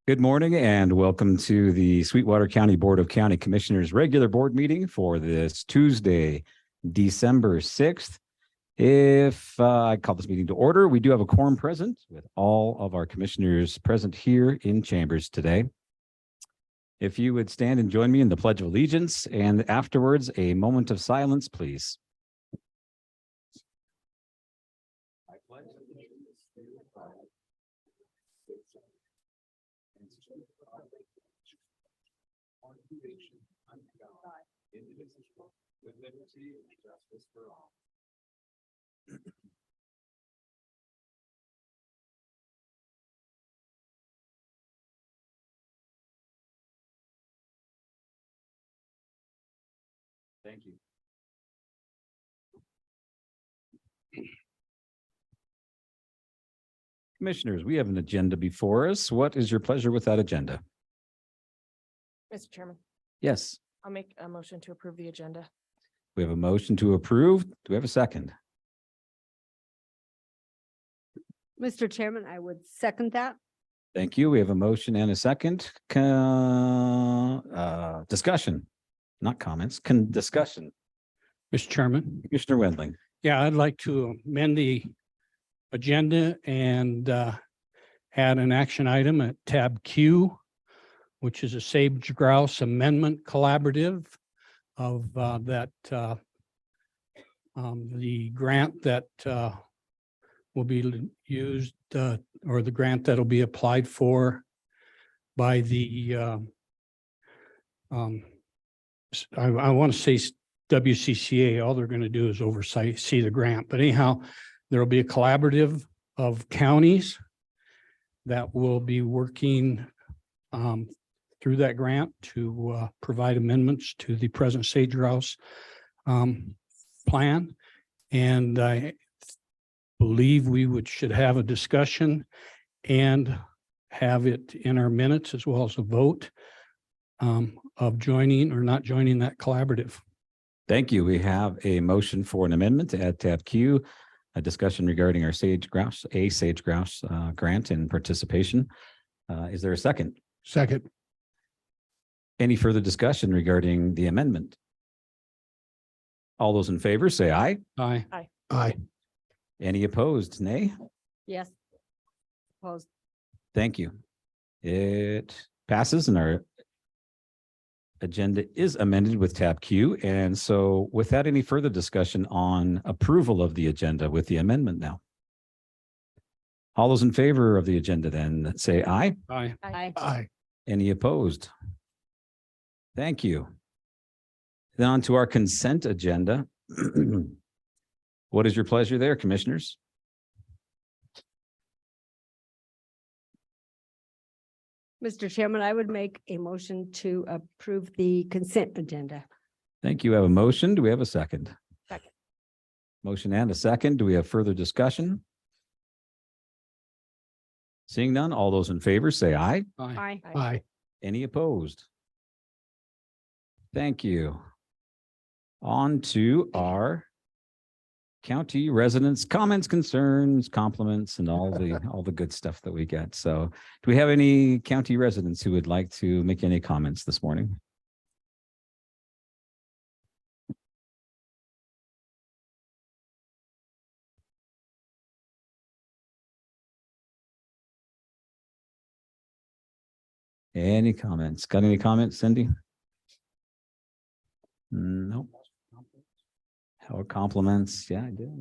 Good morning and welcome to the Sweetwater County Board of County Commissioners regular board meeting for this Tuesday, December 6th. I call this meeting to order, we do have a quorum present with all of our commissioners present here in chambers today. If you would stand and join me in the Pledge of Allegiance and afterwards a moment of silence, please. I pledge allegiance to the flag indivisible, with liberty and justice for all. Thank you. Commissioners, we have an agenda before us. What is your pleasure with that agenda? Mr. Chairman, Yes, I'll make a motion to approve the agenda. we have a motion to approve. Do we have a second? Mr. Chairman, I would second that. Thank you. We have a motion and a second. Discussion, not comments, discussion. Mr. Chairman, Commissioner Wendling. yeah, I'd like to amend the agenda and add an action item at tab Q, which is a sage grouse amendment collaborative of the grant that will be used or the grant that'll be applied for by the I want to say WCCA. All they're going to do is see the grant, but anyhow, there will be a collaborative of counties that will be working through that grant to provide amendments to the present sage grouse plan. And I believe we should have a discussion and have it in our minutes as well as a vote of joining or not joining that collaborative. Thank you. We have a motion for an amendment to add tab Q, a discussion regarding our sage grouse grant and participation. Is there a second? Second. Any further discussion regarding the amendment? All those in favor say aye. Aye. Aye. Aye. Any opposed? Nay. Yes. Opposed. Thank you. It passes and our agenda is amended with tab Q. And so without any further discussion on approval of the agenda with the amendment now. All those in favor of the agenda then say aye. Aye. Aye. Aye. Any opposed? Thank you. Then on to our consent agenda. What is your pleasure there, commissioners? Mr. Chairman, I would make a motion to approve the consent agenda. Thank you. We have a motion. Do we have a second? Second. Motion and a second. Do we have further discussion? Seeing none, all those in favor say aye. Aye. Aye. Aye. Any opposed? Thank you. On to our county residents' comments, concerns, compliments, and all the good stuff that we get. So do we have any county residents who would like to make any comments this morning? Any comments? Got any comments, Cindy? Nope. Or compliments? Yeah, I do.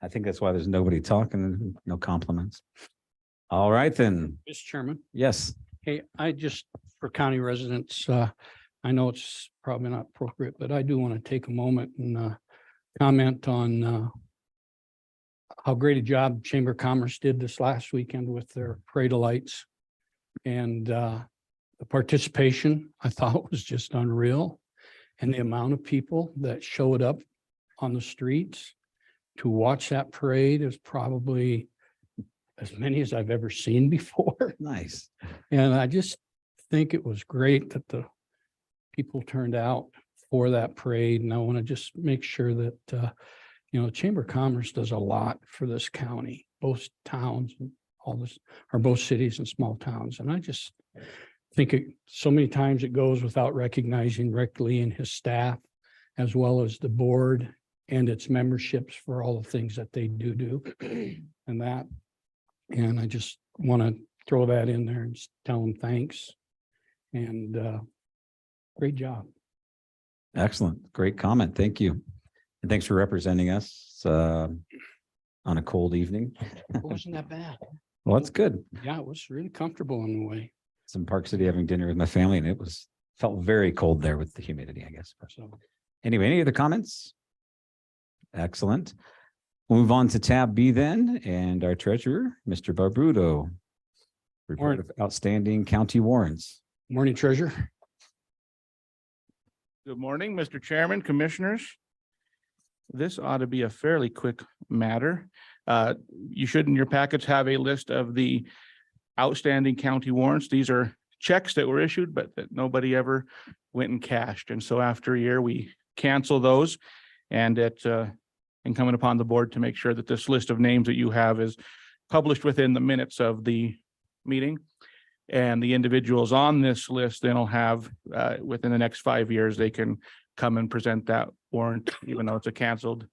I think that's why there's nobody talking, no compliments. All right, then. Mr. Chairman, Yes. hey, for county residents, I know it's probably not appropriate, but I do want to take a moment and comment on how great a job Chamber of Commerce did this last weekend with their parade of lights. And the participation, I thought, was just unreal. And the amount of people that showed up on the streets to watch that parade is probably as many as I've ever seen before. Nice. And I just think it was great that the people turned out for that parade. And I want to just make sure that, Chamber of Commerce does a lot for this county, both towns and all this are both cities and small towns. And I just think so many times it goes without recognizing Rick Lee and his staff, as well as the board and its memberships for all the things that they do and that. And I just want to throw that in there and tell them thanks. And great job. Excellent. Great comment. Thank you. And thanks for representing us on a cold evening. It wasn't that bad. Well, that's good. Yeah, it was really comfortable in a way. It's in Park City having dinner with my family, and it felt very cold there with the humidity, I guess. So Anyway, any other comments? Excellent. We'll move on to tab B then, and our treasurer, Mr. Barbudo. Report of outstanding county warrants. morning, Treasurer. Good morning, Mr. Chairman, Commissioners. This ought to be a fairly quick matter. You should in your packets have a list of the outstanding county warrants. These are checks that were issued, but that nobody ever went and cashed. And so after a year, we cancel those. And it's incumbent upon the board to make sure that this list of names that you have is published within the minutes of the meeting. And the individuals on this list then will have, within the next 5 years, they can come and present that warrant, even though it's a canceled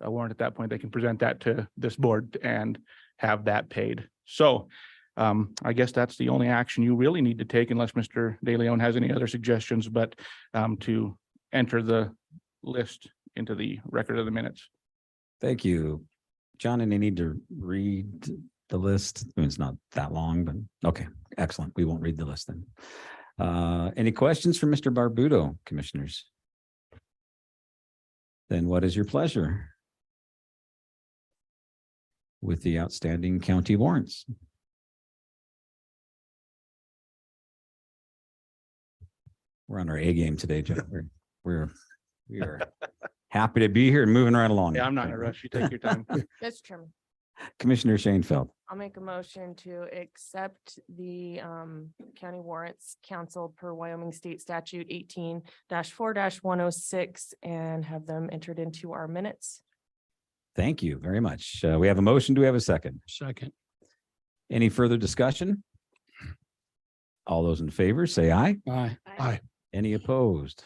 warrant at that point, they can present that to this board and have that paid. So I guess that's the only action you really need to take, unless Mr. De Leon has any other suggestions, but to enter the list into the record of the minutes. Thank you. John, and I need to read the list. I mean, it's not that long, but okay, excellent. We won't read the list then. Any questions for Mr. Barbudo, commissioners? Then what is your pleasure with the outstanding county warrants? We're on our A game today, Jeff. We are happy to be here and moving right along. Yeah, I'm not in a rush. You take your time. Mr. Chairman, Commissioner Shanefield. I'll make a motion to accept the county warrants canceled per Wyoming State Statute 18-4-106 and have them entered into our minutes. Thank you very much. We have a motion. Do we have a second? Second. Any further discussion? All those in favor, say aye. Aye. Aye. Any opposed?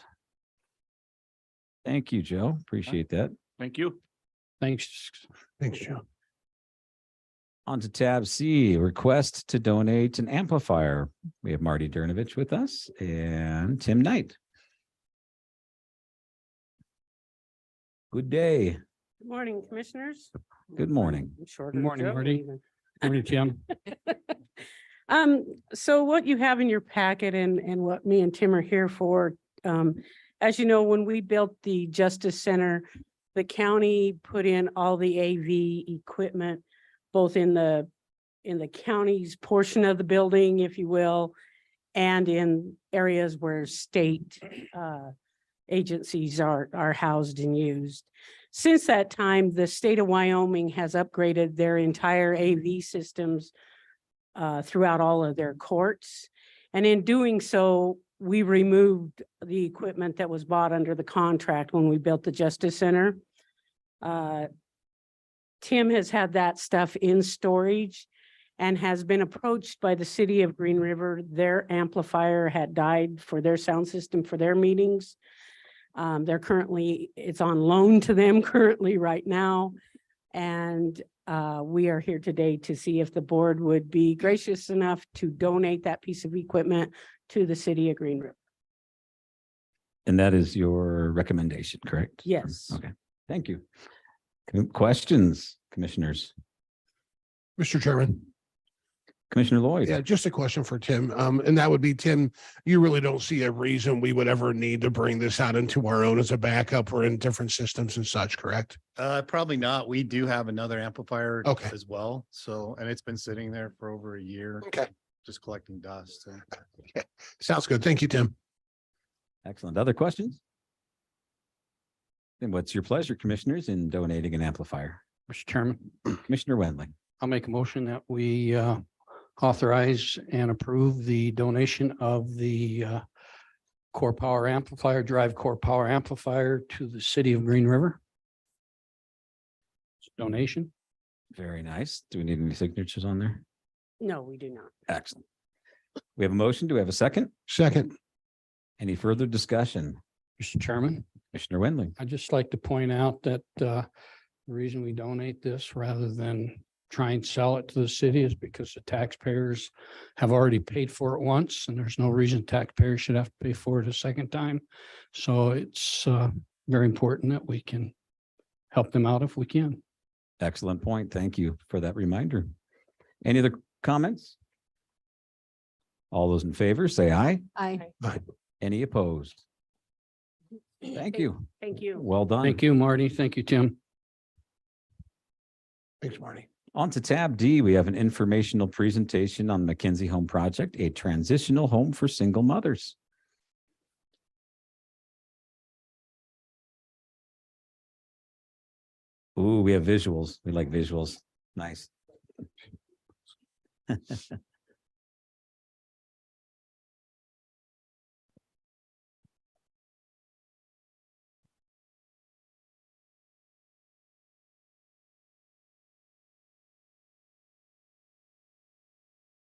Thank you, Joe. Appreciate that. Thank you. Thanks. Thanks, Joe. On to tab C, request to donate an amplifier. We have Marty Dernovich with us and Tim Knight. Good day. Good morning, commissioners. Good morning. Shorter Good morning, Joe Marty. even. Morning, Tim. So what you have in your packet and what me and Tim are here for, as you know, when we built the Justice Center, the county put in all the AV equipment, both in the county's portion of the building, if you will, and in areas where state agencies are housed and used. Since that time, the state of Wyoming has upgraded their entire AV systems throughout all of their courts. And in doing so, we removed the equipment that was bought under the contract when we built the Justice Center. Tim has had that stuff in storage and has been approached by the city of Green River. Their amplifier had died for their sound system for their meetings. It's on loan to them currently right now. And we are here today to see if the board would be gracious enough to donate that piece of equipment to the city of Green River. And that is your recommendation, correct? Yes. Okay, thank you. Questions, commissioners? Mr. Chairman. Commissioner Lloyd? Yeah, just a question for Tim. And that would be, Tim, you really don't see a reason we would ever need to bring this out into our own as a backup or in different systems and such, correct? Probably not. We do have another amplifier Okay. as well. So, and it's been sitting there for over a year, Okay. just collecting dust. So. Sounds good. Thank you, Tim. Excellent. Other questions? Then what's your pleasure, commissioners, in donating an amplifier? Mr. Chairman, Commissioner Wendling. I'll make a motion that we authorize and approve the donation of the core power amplifier, drive core power amplifier to the city of Green River. Donation. Very nice. Do we need any signatures on there? No, we do not. Excellent. We have a motion. Do we have a second? Second. Any further discussion? Mr. Chairman, Commissioner Wendling. I'd just like to point out that the reason we donate this rather than try and sell it to the city is because the taxpayers have already paid for it once, and there's no reason taxpayers should have to pay for it a second time. So it's very important that we can help them out if we can. Excellent point. Thank you for that reminder. Any other comments? All those in favor, say aye. Aye. Any opposed? Thank you. Thank you. Well done. Thank you, Marty. Thank you, Tim. Thanks, Marty. On to tab D, we have an informational presentation on McKenzie Home Project, a transitional home for single mothers. Ooh, we have visuals. We like visuals. Nice.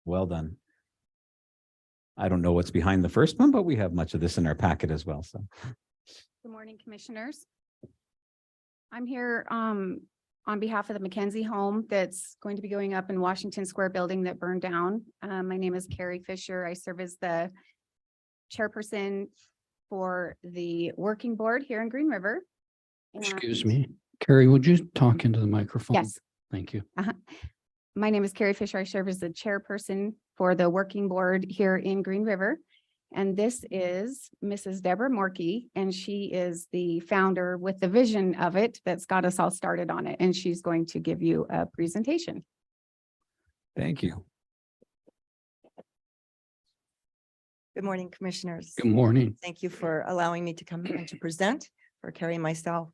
Well done. I don't know what's behind the first one, but we have much of this in our packet as well. So Good morning, Commissioners. I'm here on behalf of the McKenzie home that's going to be going up in Washington Square building that burned down. My name is Carrie Fisher. I serve as the chairperson for the working board here in Green River. Excuse me. Carrie, would you talk into the microphone? Yes. Thank you. My name is Carrie Fisher. I serve as the chairperson for the working board here in Green River. And this is Mrs. Deborah Morkey, and she is the founder with the vision of it that's got us all started on it. And she's going to give you a presentation. thank you. Good morning, Commissioners. Good morning. Thank you for allowing me to come and to present for Carrie and myself.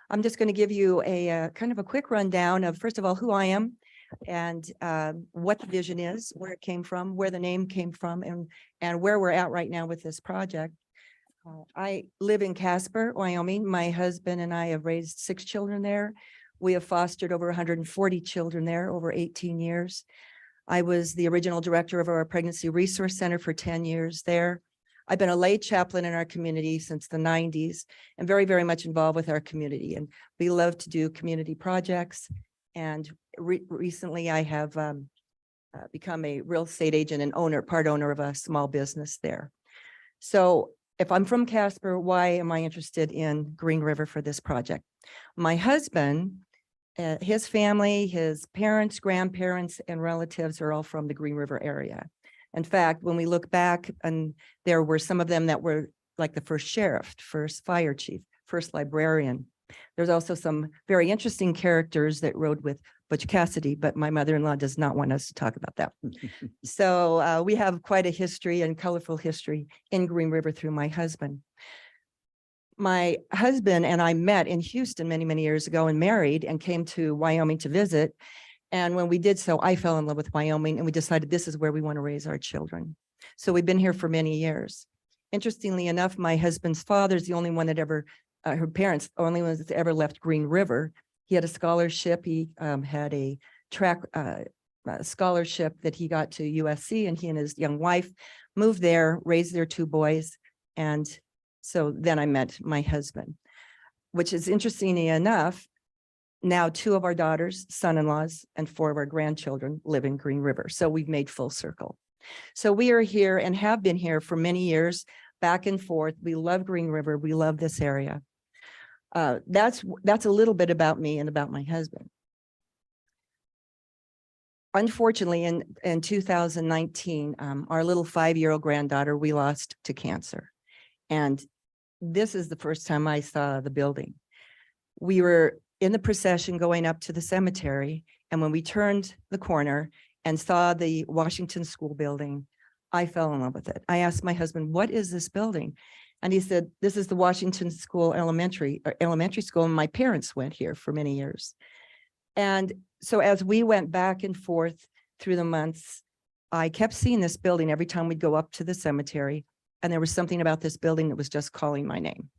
I'm just going to give you a kind of a quick rundown of, first of all, who I am and what the vision is, where it came from, where the name came from, and where we're at right now with this project. I live in Casper, Wyoming. My husband and I have raised 6 children there. We have fostered over 140 children there over 18 years. I was the original director of our Pregnancy Resource Center for 10 years there. I've been a lay chaplain in our community since the 90s and very, very much involved with our community. And we love to do community projects. And recently I have become a real estate agent and part owner of a small business there. So if I'm from Casper, why am I interested in Green River for this project? My husband, his family, his parents, grandparents, and relatives are all from the Green River area. In fact, when we look back, and there were some of them that were like the first sheriff, first fire chief, first librarian. There's also some very interesting characters that rode with Butch Cassidy, but my mother-in-law does not want us to talk about that. So we have quite a history and colorful history in Green River through my husband. My husband and I met in Houston many, many years ago and married and came to Wyoming to visit. And when we did so, I fell in love with Wyoming and we decided this is where we want to raise our children. So we've been here for many years. Interestingly enough, my husband's father is the only one that ever, her parents, only ones that ever left Green River. He had a scholarship. He had a track scholarship that he got to USC, and he and his young wife moved there, raised their 2 boys. And so then I met my husband, which is interestingly enough, now 2 of our daughters, son-in-laws, and 4 of our grandchildren live in Green River. So we've made full circle. So we are here and have been here for many years, back and forth. We love Green River. We love this area. That's a little bit about me and about my husband. Unfortunately, in 2019, our little 5-year-old granddaughter, we lost to cancer. And this is the first time I saw the building. We were in the procession going up to the cemetery. And when we turned the corner and saw the Washington School building, I fell in love with it. I asked my husband, what is this building? And he said, this is the Washington School elementary school. And my parents went here for many years. And so as we went back and forth through the months, I kept seeing this building every time we'd go up to the cemetery. And there was something about this building that was just calling my name.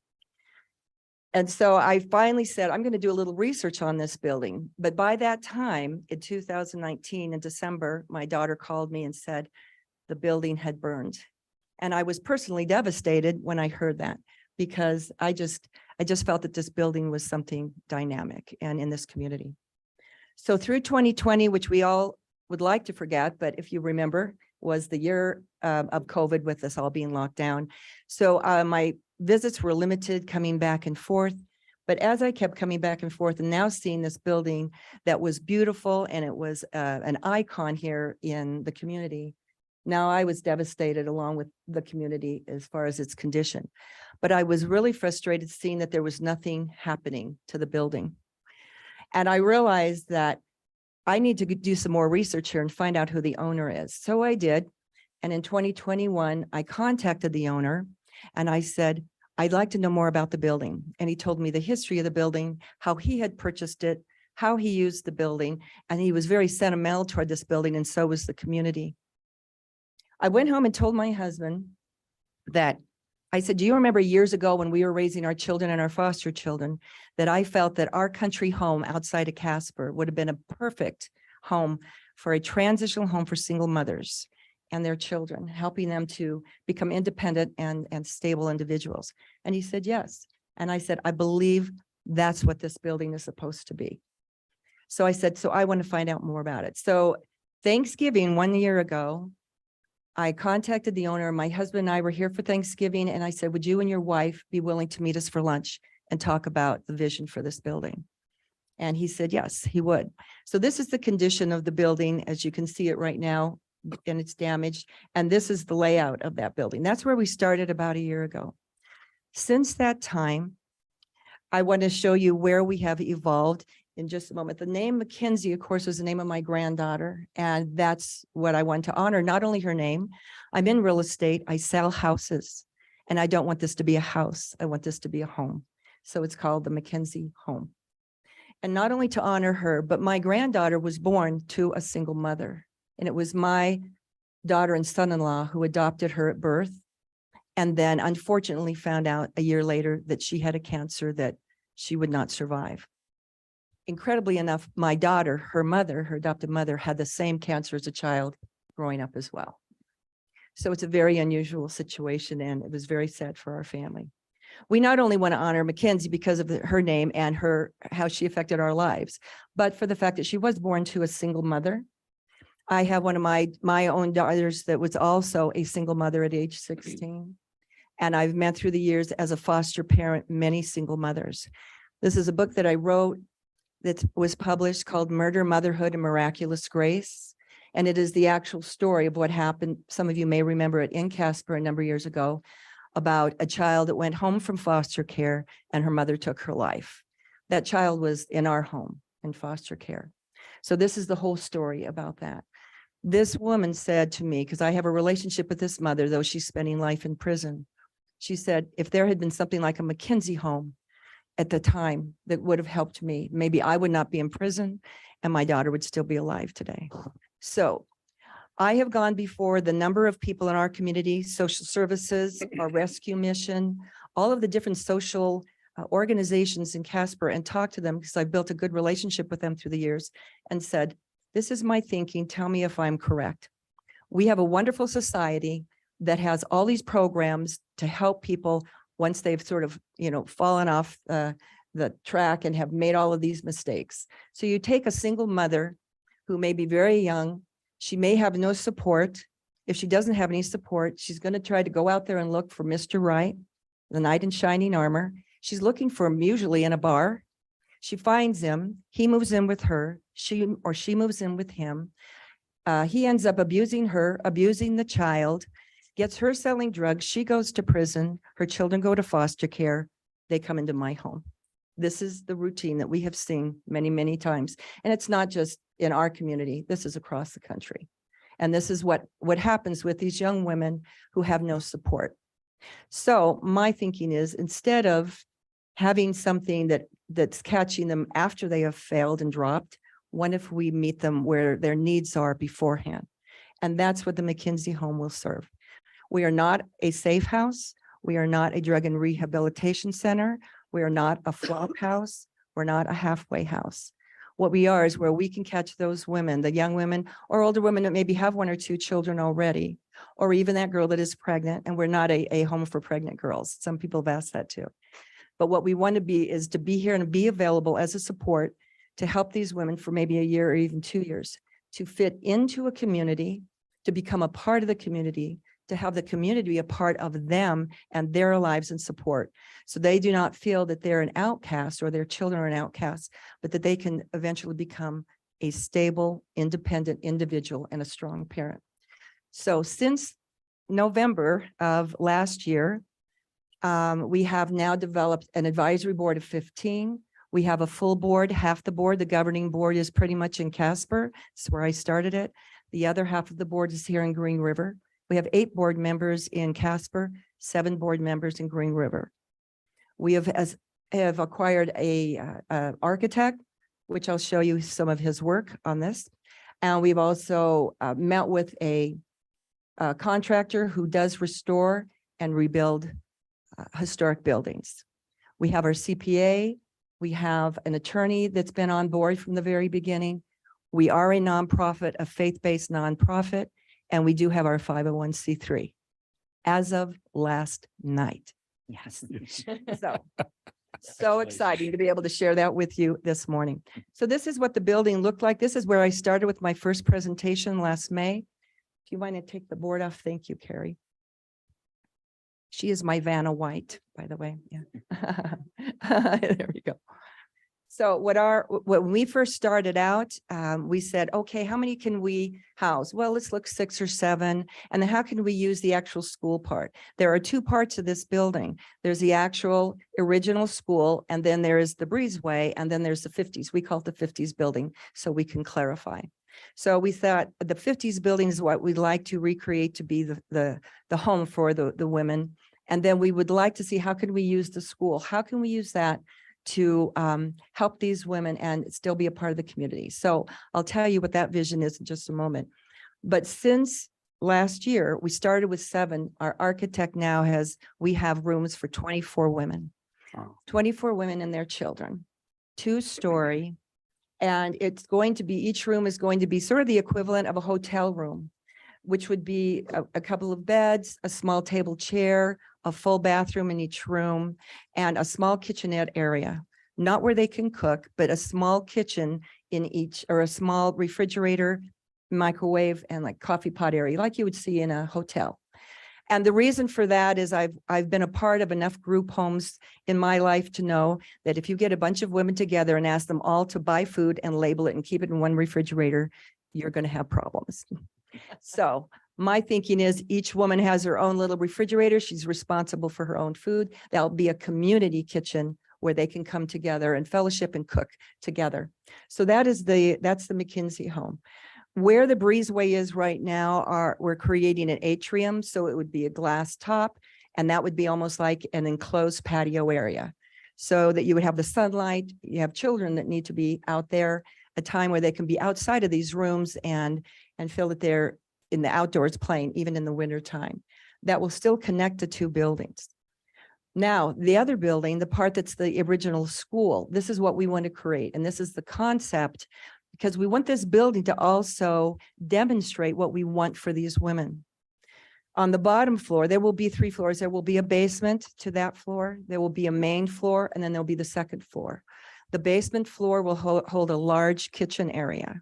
And so I finally said, I'm going to do a little research on this building. But by that time, in 2019, in December, my daughter called me and said the building had burned. And I was personally devastated when I heard that, because I just felt that this building was something dynamic and in this community. So through 2020, which we all would like to forget, but if you remember, was the year of COVID with us all being locked down. So my visits were limited, coming back and forth. But as I kept coming back and forth and now seeing this building that was beautiful and it was an icon here in the community, now I was devastated along with the community as far as its condition. But I was really frustrated seeing that there was nothing happening to the building. And I realized that I need to do some more research here and find out who the owner is. So I did. And in 2021, I contacted the owner and I said, I'd like to know more about the building. And he told me the history of the building, how he had purchased it, how he used the building. And he was very sentimental toward this building, and so was the community. I went home and told my husband that I said, do you remember years ago when we were raising our children and our foster children, that I felt that our country home outside of Casper would have been a perfect home for a transitional home for single mothers and their children, helping them to become independent and stable individuals? And he said, yes. And I said, I believe that's what this building is supposed to be. So I said, so I want to find out more about it. So Thanksgiving 1 year ago, I contacted the owner. My husband and I were here for Thanksgiving. And I said, would you and your wife be willing to meet us for lunch and talk about the vision for this building? And he said, yes, he would. So this is the condition of the building, as you can see it right now, and it's damaged. And this is the layout of that building. That's where we started about a year ago. Since that time, I want to show you where we have evolved in just a moment. The name Mackenzie, of course, was the name of my granddaughter, and that's what I want to honor, not only her name. I'm in real estate. I sell houses, and I don't want this to be a house. I want this to be a home. So it's called the Mackenzie Home. And not only to honor her, but my granddaughter was born to a single mother. And it was my daughter and son-in-law who adopted her at birth. And then unfortunately found out a year later that she had a cancer that she would not survive. Incredibly enough, my daughter, her mother, her adopted mother, had the same cancer as a child growing up as well. So it's a very unusual situation, and it was very sad for our family. We not only want to honor Mackenzie because of her name and how she affected our lives, but for the fact that she was born to a single mother. I have one of my own daughters that was also a single mother at age 16. And I've met through the years as a foster parent many single mothers. This is a book that I wrote that was published called Murder, Motherhood, and Miraculous Grace. And it is the actual story of what happened. Some of you may remember it in Casper a number of years ago, about a child that went home from foster care and her mother took her life. That child was in our home in foster care. So this is the whole story about that. This woman said to me, because I have a relationship with this mother, though she's spending life in prison. She said, if there had been something like a Mackenzie home at the time that would have helped me, maybe I would not be in prison and my daughter would still be alive today. So I have gone before the number of people in our community, social services, our rescue mission, all of the different social organizations in Casper, and talked to them because I've built a good relationship with them through the years, and said, this is my thinking. Tell me if I'm correct. We have a wonderful society that has all these programs to help people once they've sort of, fallen off the track and have made all of these mistakes. So you take a single mother who may be very young. She may have no support. If she doesn't have any support, she's going to try to go out there and look for Mr. Right, the knight in shining armor. She's looking for him usually in a bar. She finds him. He moves in with her. She moves in with him. He ends up abusing her, abusing the child, gets her selling drugs. She goes to prison. Her children go to foster care. They come into my home. This is the routine that we have seen many, many times. And it's not just in our community. This is across the country. And this is what happens with these young women who have no support. So my thinking is, instead of having something that's catching them after they have failed and dropped, what if we meet them where their needs are beforehand? And that's what the Mackenzie Home will serve. We are not a safe house. We are not a drug and rehabilitation center. We are not a flop house. We're not a halfway house. What we are is where we can catch those women, the young women or older women that maybe have 1 or 2 children already, or even that girl that is pregnant. And we're not a home for pregnant girls. Some people have asked that too. But what we want to be is to be here and be available as a support to help these women for maybe a year or even 2 years to fit into a community, to become a part of the community, to have the community be a part of them and their lives and support. So they do not feel that they're an outcast or their children are an outcast, but that they can eventually become a stable, independent individual and a strong parent. So since November of last year, we have now developed an advisory board of 15. We have a full board, half the board, the governing board is pretty much in Casper. That's where I started it. The other half of the board is here in Green River. We have 8 board members in Casper, 7 board members in Green River. We have acquired a architect, which I'll show you some of his work on this. And we've also met with a contractor who does restore and rebuild historic buildings. We have our CPA. We have an attorney that's been on board from the very beginning. We are a nonprofit, a faith-based nonprofit, and we do have our 501c3 as of last night. Yes. So exciting to be able to share that with you this morning. So this is what the building looked like. This is where I started with my first presentation last May. If you want to take the board off, thank you, Carrie. She is my Vanna White, by the way. Yeah. There we go. So when we first started out, we said, okay, how many can we house? Well, let's look 6 or 7. And then how can we use the actual school part? There are 2 parts of this building. There's the actual original school, and then there is the breezeway, and then there's the 50s. We call it the 50s building, so we can clarify. So we thought the 50s building is what we'd like to recreate to be the home for the women. And then we would like to see how can we use the school? How can we use that to help these women and still be a part of the community? So I'll tell you what that vision is in just a moment. But since last year, we started with 7. Our architect now we have rooms for 24 women, 24 women and their children, 2-story. And it's going to be, each room is going to be sort of the equivalent of a hotel room, which would be a couple of beds, a small table chair, a full bathroom in each room, and a small kitchenette area. Not where they can cook, but a small kitchen in each, or a small refrigerator, microwave, and like coffee pot area, like you would see in a hotel. And the reason for that is I've been a part of enough group homes in my life to know that if you get a bunch of women together and ask them all to buy food and label it and keep it in one refrigerator, you're going to have problems. So my thinking is each woman has her own little refrigerator. She's responsible for her own food. That'll be a community kitchen where they can come together and fellowship and cook together. So that's the McKinsey home. Where the breezeway is right now, we're creating an atrium. So it would be a glass top, and that would be almost like an enclosed patio area, so that you would have the sunlight. You have children that need to be out there, a time where they can be outside of these rooms and feel that they're in the outdoors playing, even in the winter time. That will still connect the 2 buildings. Now, the other building, the part that's the original school, this is what we want to create. And this is the concept, because we want this building to also demonstrate what we want for these women. On the bottom floor, there will be 3 floors. There will be a basement to that floor. There will be a main floor, and then there'll be the second floor. The basement floor will hold a large kitchen area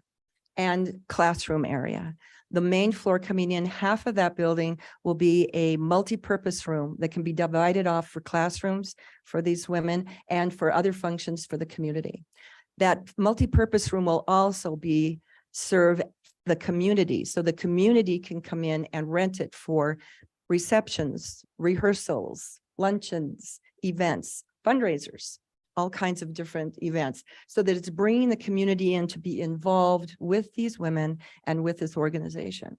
and classroom area. The main floor coming in, half of that building will be a multi-purpose room that can be divided off for classrooms for these women and for other functions for the community. That multi-purpose room will also serve the community. So the community can come in and rent it for receptions, rehearsals, luncheons, events, fundraisers, all kinds of different events, so that it's bringing the community in to be involved with these women and with this organization.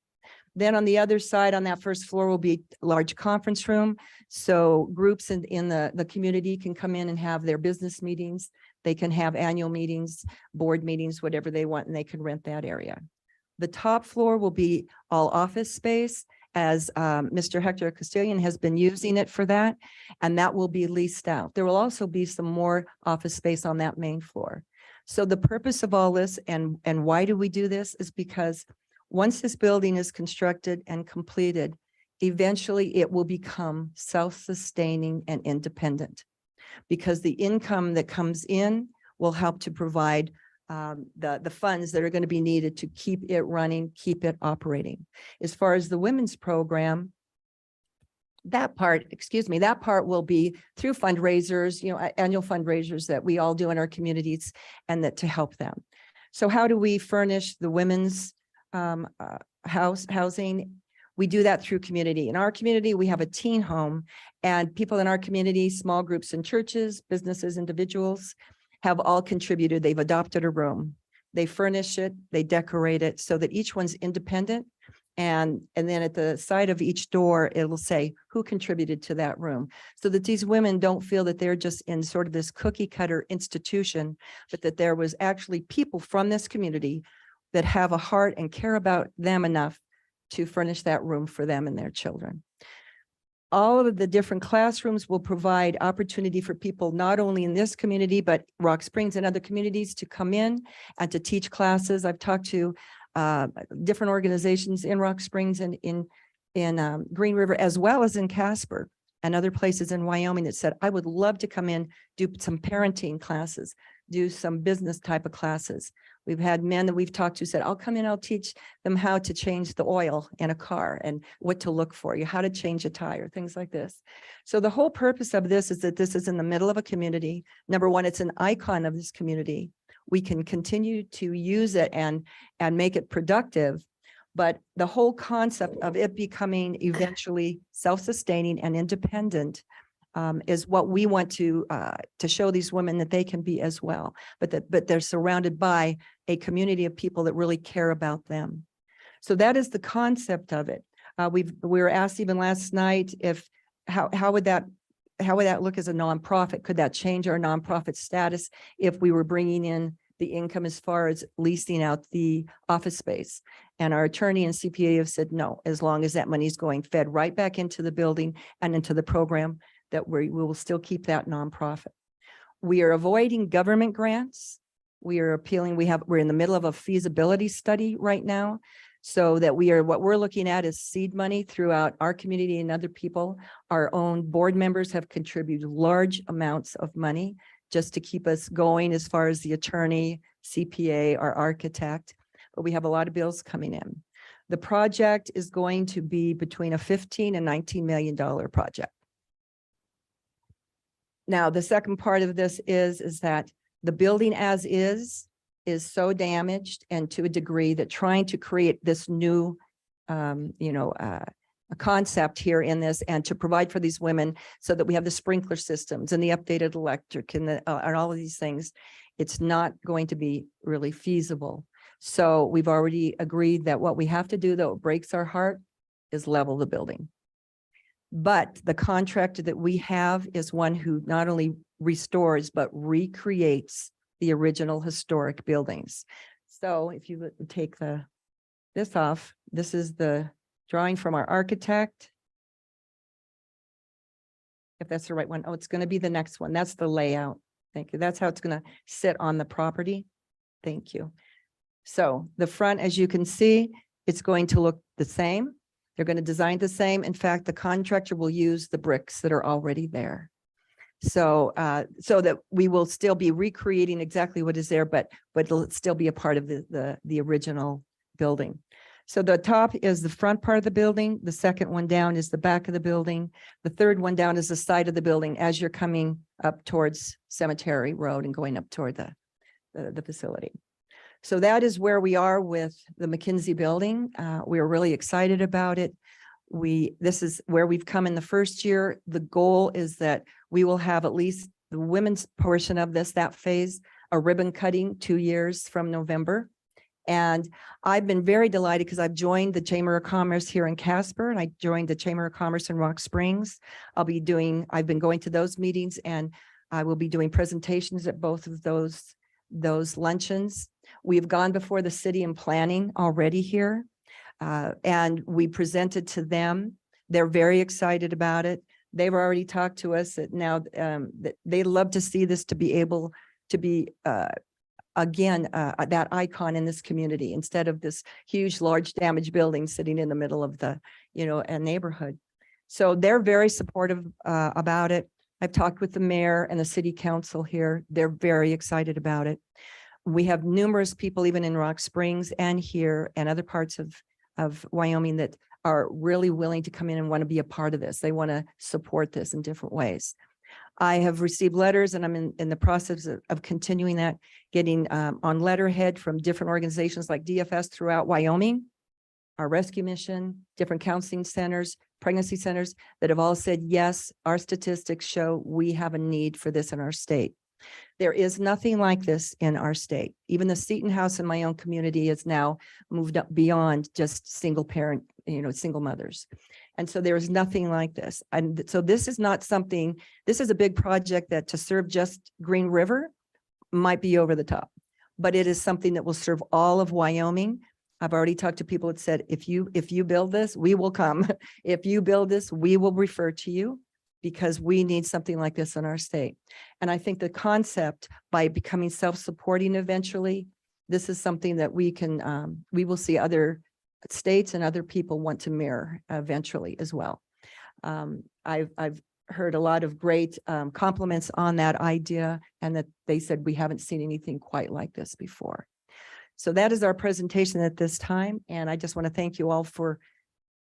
Then on the other side, on that first floor, will be a large conference room. So groups in the community can come in and have their business meetings. They can have annual meetings, board meetings, whatever they want, and they can rent that area. The top floor will be all office space, as Mr. Hector Castilian has been using it for that, and that will be leased out. There will also be some more office space on that main floor. So the purpose of all this and why do we do this is because once this building is constructed and completed, eventually it will become self-sustaining and independent, because the income that comes in will help to provide the funds that are going to be needed to keep it running, keep it operating. As far as the women's program, that part will be through fundraisers, annual fundraisers that we all do in our communities and that to help them. So how do we furnish the women's housing? We do that through community. In our community, we have a teen home, and people in our community, small groups and churches, businesses, individuals have all contributed. They've adopted a room. They furnish it, they decorate it so that each one's independent. And then at the side of each door, it will say who contributed to that room, so that these women don't feel that they're just in sort of this cookie cutter institution, but that there was actually people from this community that have a heart and care about them enough to furnish that room for them and their children. All of the different classrooms will provide opportunity for people, not only in this community, but Rock Springs and other communities, to come in and to teach classes. I've talked to different organizations in Rock Springs and in Green River, as well as in Casper and other places in Wyoming, that said, I would love to come in, do some parenting classes, do some business type of classes. We've had men that we've talked to said, I'll come in, I'll teach them how to change the oil in a car and what to look for, how to change a tire, things like this. So the whole purpose of this is that this is in the middle of a community. Number one, it's an icon of this community. We can continue to use it and make it productive. But the whole concept of it becoming eventually self-sustaining and independent is what we want to show these women that they can be as well, but they're surrounded by a community of people that really care about them. So that is the concept of it. We were asked even last night if how would that look as a nonprofit? Could that change our nonprofit status if we were bringing in the income as far as leasing out the office space? And our attorney and CPA have said no, as long as that money is going fed right back into the building and into the program, that we will still keep that nonprofit. We are avoiding government grants. We are appealing. We're in the middle of a feasibility study right now, so that what we're looking at is seed money throughout our community and other people. Our own board members have contributed large amounts of money just to keep us going as far as the attorney, CPA, our architect, but we have a lot of bills coming in. The project is going to be between a $15 and $19 million project. Now, the second part of this is that the building as is so damaged, and to a degree that trying to create this new, a concept here in this, and to provide for these women so that we have the sprinkler systems and the updated electric and all of these things, it's not going to be really feasible. So we've already agreed that what we have to do, though it breaks our heart, is level the building. But the contractor that we have is one who not only restores, but recreates the original historic buildings. So if you would take this off, this is the drawing from our architect. If that's the right one. Oh, it's going to be the next one. That's the layout. Thank you. That's how it's going to sit on the property. Thank you. So the front, as you can see, it's going to look the same. They're going to design the same. In fact, the contractor will use the bricks that are already there. So so that we will still be recreating exactly what is there, but it'll still be a part of the original building. So the top is the front part of the building. The second one down is the back of the building. The third one down is the side of the building as you're coming up towards Cemetery Road and going up toward the facility. So that is where we are with the McKinsey building. We are really excited about it. This is where we've come in the first year. The goal is that we will have at least the women's portion of that phase, a ribbon cutting 2 years from November. And I've been very delighted because I've joined the Chamber of Commerce here in Casper, and I joined the Chamber of Commerce in Rock Springs. I've been going to those meetings, and I will be doing presentations at both of those luncheons. We've gone before the city in planning already here. And we presented to them. They're very excited about it. They've already talked to us that now that they love to see this to be able to be again, that icon in this community instead of this huge, large damaged building sitting in the middle of the, a neighborhood. So they're very supportive about it. I've talked with the mayor and the city council here. They're very excited about it. We have numerous people, even in Rock Springs and here and other parts of Wyoming, that are really willing to come in and want to be a part of this. They want to support this in different ways. I have received letters and I'm in the process of continuing that, getting on letterhead from different organizations like DFS throughout Wyoming, our rescue mission, different counseling centers, pregnancy centers that have all said, yes, our statistics show we have a need for this in our state. There is nothing like this in our state. Even the Seton House in my own community has now moved up beyond just single parent, single mothers. And so there is nothing like this. And so this is not something, this is a big project that to serve just Green River might be over the top, but it is something that will serve all of Wyoming. I've already talked to people that said, if you build this, we will come. If you build this, we will refer to you, because we need something like this in our state. And I think the concept, by becoming self-supporting eventually, this is something that we will see other states and other people want to mirror eventually as well. I've heard a lot of great compliments on that idea, and that they said we haven't seen anything quite like this before. So that is our presentation at this time. And I just want to thank you all for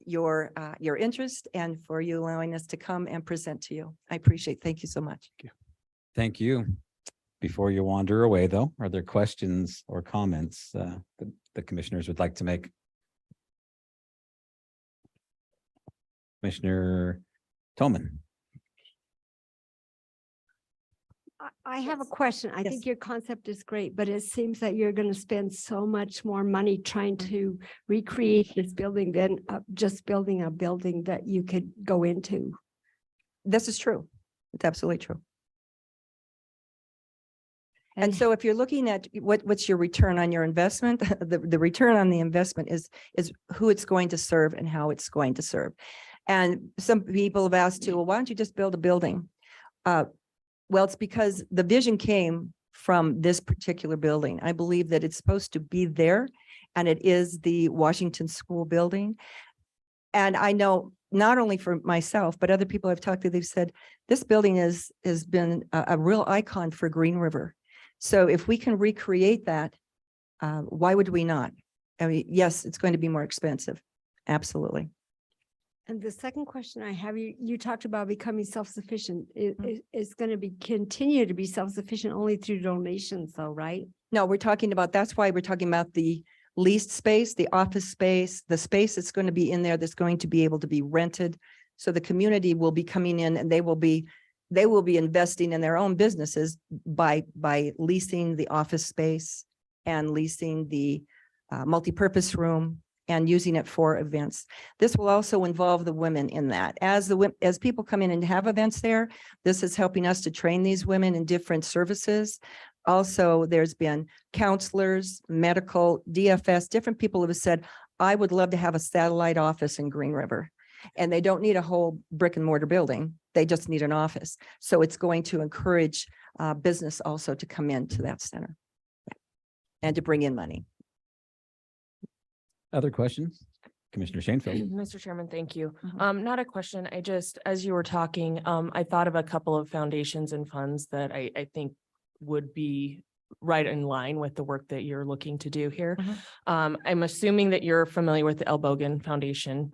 your interest and for you allowing us to come and present to you. I appreciate it. Thank you so much. Thank you. Before you wander away, though, are there questions or comments that the commissioners would like to make? Commissioner Toman. I have a question. I Yes. think your concept is great, but it seems that you're going to spend so much more money trying to recreate this building than just building a building that you could go into. This is true. It's absolutely true. And so if you're looking at what's your return on your investment, the return on the investment is who it's going to serve and how it's going to serve. And some people have asked too, well, why don't you just build a building? Well, it's because the vision came from this particular building. I believe that it's supposed to be there, and it is the Washington School building. And I know not only for myself, but other people I've talked to, they've said this building has been a real icon for Green River. So if we can recreate that, why would we not? I mean, yes, it's going to be more expensive. Absolutely. And the second question I have, you talked about becoming self-sufficient. It's going to continue to be self-sufficient only through donations though, right? No, that's why we're talking about the leased space, the office space, the space that's going to be in there that's going to be able to be rented. So the community will be coming in and they will be investing in their own businesses by leasing the office space and leasing the multipurpose room and using it for events. This will also involve the women in that. As people come in and have events there, this is helping us to train these women in different services. Also, there's been counselors, medical, DFS, different people who have said, I would love to have a satellite office in Green River. And they don't need a whole brick and mortar building. They just need an office. So it's going to encourage business also to come into that center and to bring in money. Other questions? Commissioner Shanefield. Mr. Chairman, thank you. Mhm. Not a question. As you were talking, I thought of a couple of foundations and funds that I think would be right in line with the work that you're looking to do here. I'm assuming that you're familiar with the El Bogan Foundation.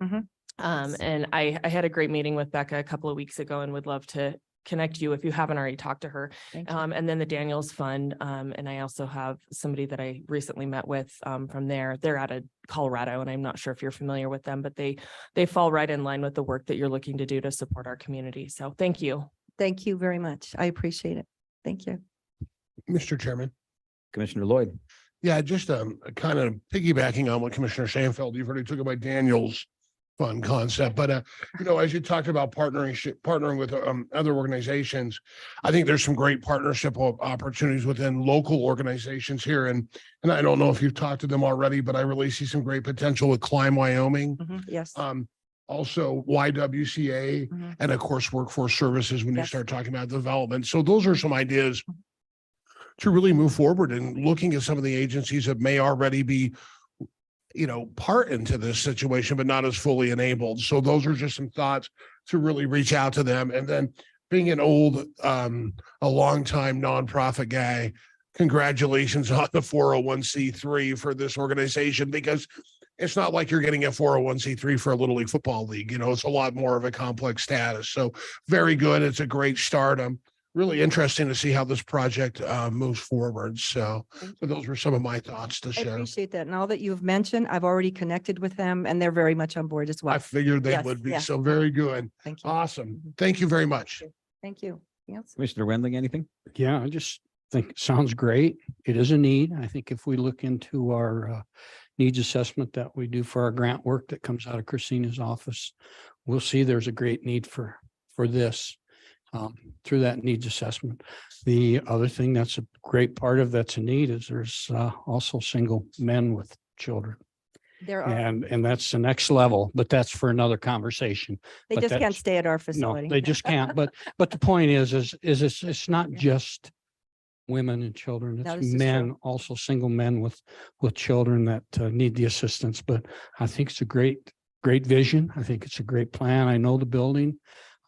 Yes. And I had a great meeting with Becca a couple of weeks ago and would love to connect you if you haven't already talked to her. Thank you. And then the Daniels Fund. And I also have somebody that I recently met with from there. They're out of Colorado, and I'm not sure if you're familiar with them, but they fall right in line with the work that you're looking to do to support our community. So thank you. Thank you very much. I appreciate it. Thank you. Mr. Chairman. Commissioner Lloyd. Yeah, just kind of piggybacking on what Commissioner Shanfield, you've already took about Daniels. fun concept, but as you talked about partnering with other organizations, I think there's some great partnership opportunities within local organizations here. And I don't know if you've talked to them already, but I really see some great potential with Climb Wyoming. Yes. Also YWCA, Mhm. and of course, workforce services when you Yes. start talking about development. So those are some ideas to really move forward and looking at some of the agencies that may already be part into this situation, but not as fully enabled. So those are just some thoughts to really reach out to them. And then being a longtime nonprofit guy, congratulations on the 401c3 for this organization, because it's not like you're getting a 401c3 for a little league football league. It's a lot more of a complex status. So very good. It's a great start. Really interesting to see how this project moves forward. So those were some of my thoughts to I share. appreciate that. And all that you've mentioned, I've already connected with them and they're very much on board as well. I figured they Yes, would be. yeah. So very good. Thank you. Awesome. Mhm. Thank you very much. Thank you. Yes. Commissioner Wendling, anything? Yeah, I just think it sounds great. It is a need. I think if we look into our needs assessment that we do for our grant work that comes out of Christina's office, we'll see there's a great need for this through that needs assessment. The other thing that's a great part of that's a need is there's also single men with children. There are, And that's the next level, but that's for another conversation. they but just can't that's- stay at our No, facility. they just can't. But the point is it's not Yeah. just women and children. No, It's this is men, true. also single men with children that need the assistance. But I think it's a great vision. I think it's a great plan. I know the building.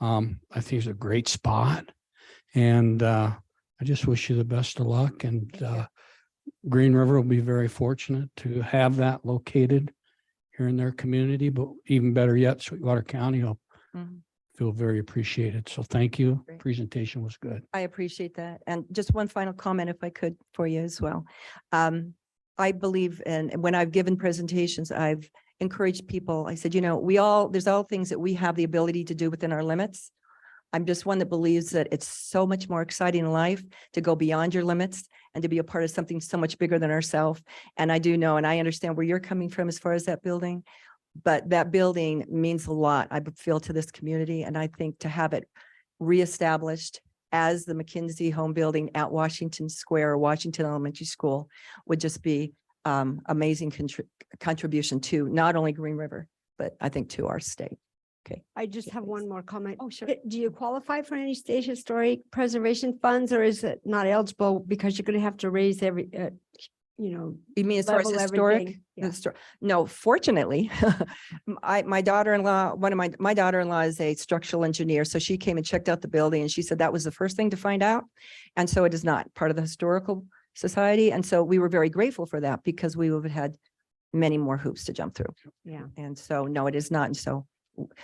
I think it's a great spot. And I just wish you the best of luck. And Thank you. Green River will be very fortunate to have that located here in their community, but even better yet, Sweetwater County will Mhm. feel very appreciated. So thank you. Great. Presentation was good. I appreciate that. And just one final comment, if I could, for you as well. I believe, and when I've given presentations, I've encouraged people, I said, there's all things that we have the ability to do within our limits. I'm just one that believes that it's so much more exciting in life to go beyond your limits and to be a part of something so much bigger than ourselves. And I do know, and I understand where you're coming from as far as that building, but that building means a lot, I feel, to this community. And I think to have it reestablished as the McKinsey Home Building at Washington Square, or Washington Elementary School, would just be amazing contribution to not only Green River, but I think to our state. Okay. I just have one more comment. Oh, sure. Do you qualify for any state historic preservation funds, or is it not eligible because you're going to have to raise every, You mean as far as level historic? everything? Yeah. No, fortunately, my daughter-in-law, one of my daughter-in-law is a structural engineer. So she came and checked out the building and she said that was the first thing to find out. And so it is not part of the historical society. And so we were very grateful for that because we would have had many more hoops to jump through. Yeah. And so, no, it is not. And so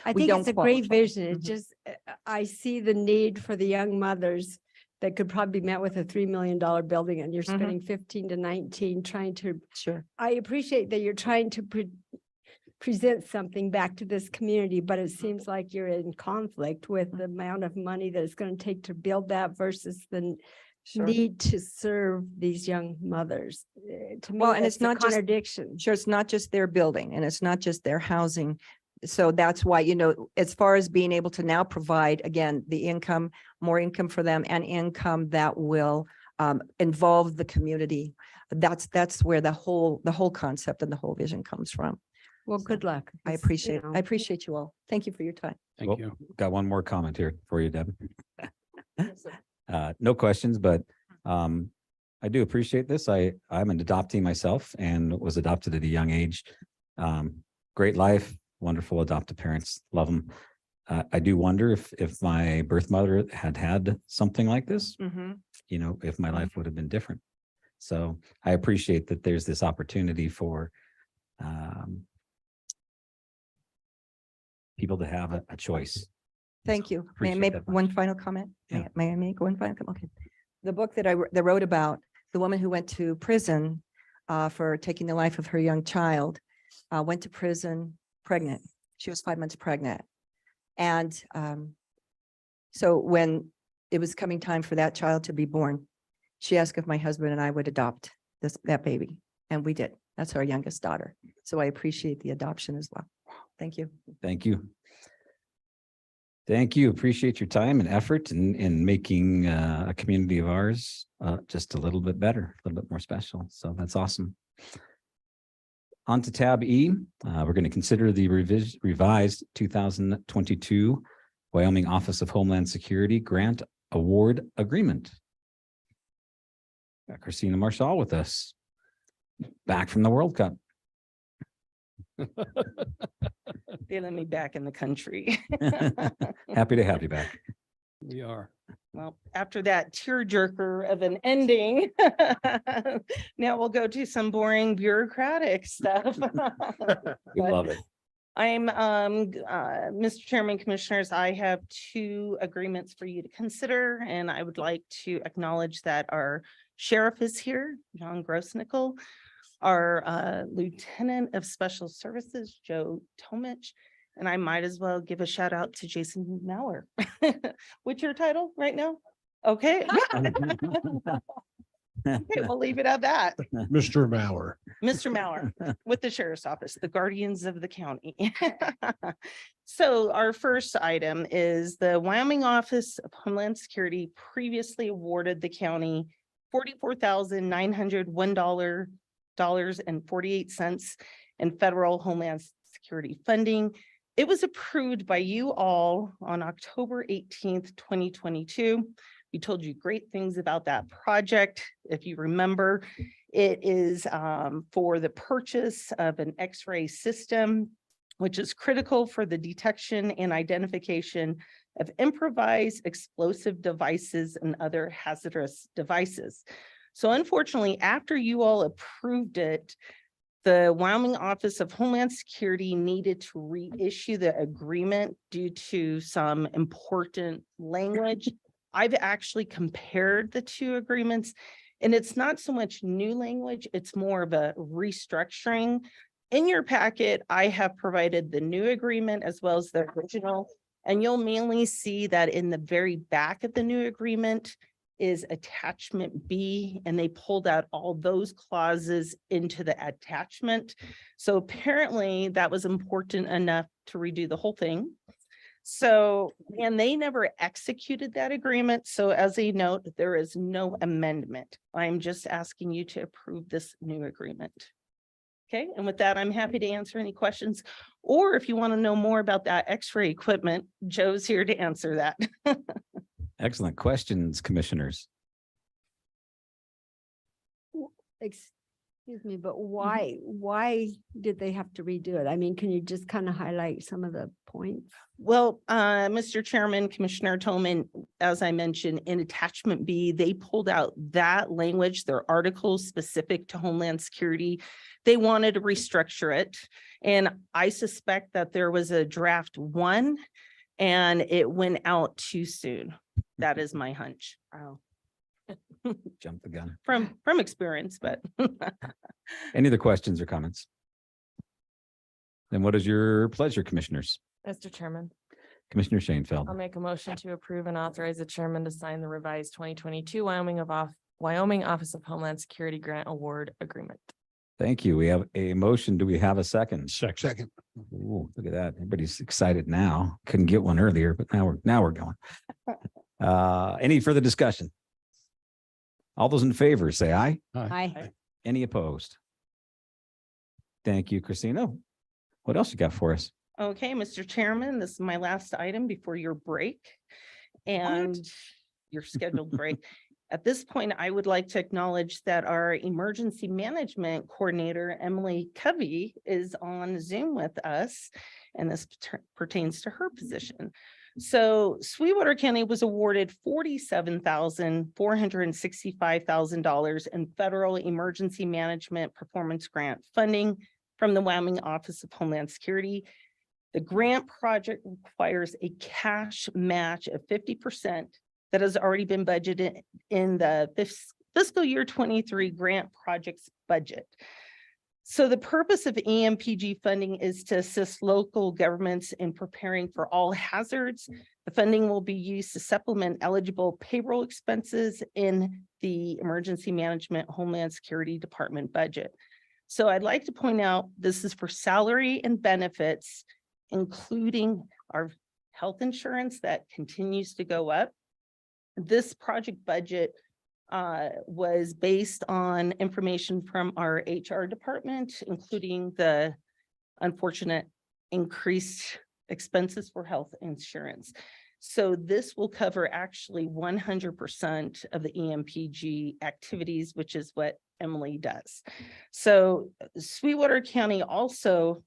I we think don't it's a great qualify. vision. It Mhm. just, I see the need for the young mothers that could probably be met with a $3 million building, and you're Mhm. spending 15 to 19 trying to, Sure. I appreciate that you're trying to present something back to this community, but it seems like you're in conflict with the amount of money that it's going to take to build that versus the Sure. need to serve these young mothers. To me, Well, and that's it's a not just- contradiction. Sure, it's not just their building and it's not just their housing. So that's why, as far as being able to now provide, again, the income, more income for them and income that will involve the community. That's where the whole concept and the whole vision comes from. Well, good luck. I It's, appreciate, you know, I appreciate you all. Thank you for your time. Thank Well, you. Got one more comment here for you, Deb. No questions, but I do appreciate this. I'm an adoptee myself and was adopted at a young age. Great life, wonderful adoptive parents, love them. I do wonder if my birth mother had something like this, if my life would have been different. So I appreciate that there's this opportunity for people to have a choice. Thank you. May I Appreciate make that one much. final comment? Yeah. May I make one final comment? Okay. The book that that wrote about the woman who went to prison for taking the life of her young child, went to prison pregnant. She was 5 months pregnant. And so when it was coming time for that child to be born, she asked if my husband and I would adopt that baby. And we did. That's our youngest daughter. So I appreciate the adoption as well. Thank you. Thank you. Thank you. Appreciate your time and effort in making a community of ours just a little bit better, a little bit more special. So that's awesome. On to tab E, we're going to consider the revised 2022 Wyoming Office of Homeland Security Grant Award Agreement. Got Christina Marshall with us, back from the World Cup. Feeling me back in the country. Happy to have you back. We are. Well, after that tearjerker of an ending, now we'll go to some boring bureaucratic stuff. We love it. I'm, Mr. Chairman, Commissioners, I have two agreements for you to consider, and I would like to acknowledge that our sheriff is here, John Grossnickel, our Lieutenant of Special Services, Joe Tomich, and I might as well give a shout out to Jason Mauer. What's your title right now? Okay. Okay, we'll leave it at that. Mr. Mauer. Mr. Mauer with the Sheriff's Office, the guardians of the county. So our first item is the Wyoming Office of Homeland Security previously awarded the county $44,901.48 in federal Homeland Security funding. It was approved by you all on October 18th, 2022. We told you great things about that project. If you remember, it is for the purchase of an X-ray system, which is critical for the detection and identification of improvised explosive devices and other hazardous devices. So unfortunately, after you all approved it, the Wyoming Office of Homeland Security needed to reissue the agreement due to some important language. I've actually compared the two agreements, and it's not so much new language, it's more of a restructuring. In your packet, I have provided the new agreement as well as the original, and you'll mainly see that in the very back of the new agreement is attachment B, and they pulled out all those clauses into the attachment. So apparently that was important enough to redo the whole thing. So, and they never executed that agreement. So as a note, there is no amendment. I'm just asking you to approve this new agreement. Okay, and with that, I'm happy to answer any questions. Or if you want to know more about that X-ray equipment, Joe's here to answer that. Excellent questions, commissioners. Excuse me, but why did they have to redo it? I mean, can you just kind of highlight some of the points? Well, Mr. Chairman, Commissioner Tolman, as I mentioned, in attachment B, they pulled out that language, their article specific to Homeland Security. They wanted to restructure it. And I suspect that there was a draft one and it went out too soon. That is my hunch. Wow. Jump the gun. From experience, but. Any other questions or comments? Then what is your pleasure, commissioners? Mr. Chairman, Commissioner Shanefield. I'll make a motion to approve and authorize the chairman to sign the revised 2022 Wyoming Office of Homeland Security Grant Award Agreement. Thank you. We have a motion. Do we have a second? Second. Ooh, look at that. Everybody's excited now. Couldn't get one earlier, but now we're going. Any further discussion? All those in favor, say aye. Hi. Any opposed? Thank you, Christina. What else you got for us? Okay, Mr. Chairman, this is my last item before your break and your scheduled break. At this point, I would like to acknowledge that our emergency management coordinator, Emily Covey, is on Zoom with us, and this pertains to her position. So Sweetwater County was awarded $47,465,000 in federal emergency management performance grant funding from the Wyoming Office of Homeland Security. The grant project requires a cash match of 50% that has already been budgeted in the fiscal year 23 grant project's budget. So the purpose of EMPG funding is to assist local governments in preparing for all hazards. The funding will be used to supplement eligible payroll expenses in the Emergency Management Homeland Security Department budget. So I'd like to point out this is for salary and benefits including our health insurance that continues to go up. This project budget was based on information from our HR department, including the unfortunate increased expenses for health insurance. So this will cover actually 100% of the EMPG activities, which is what Emily does. So Sweetwater County also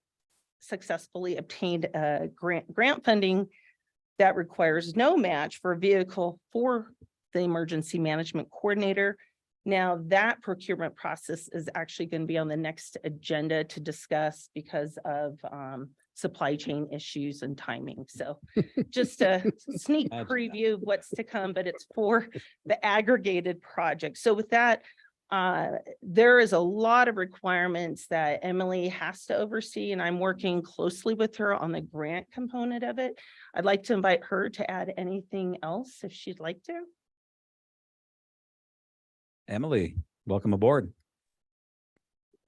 successfully obtained a grant funding that requires no match for a vehicle for the emergency management coordinator. Now that procurement process is actually going to be on the next agenda to discuss because of supply chain issues and timing. So just a sneak preview of what's to come, but it's for the aggregated project. So with that, there is a lot of requirements that Emily has to oversee, and I'm working closely with her on the grant component of it. I'd like to invite her to add anything else if she'd like to. Emily, welcome aboard.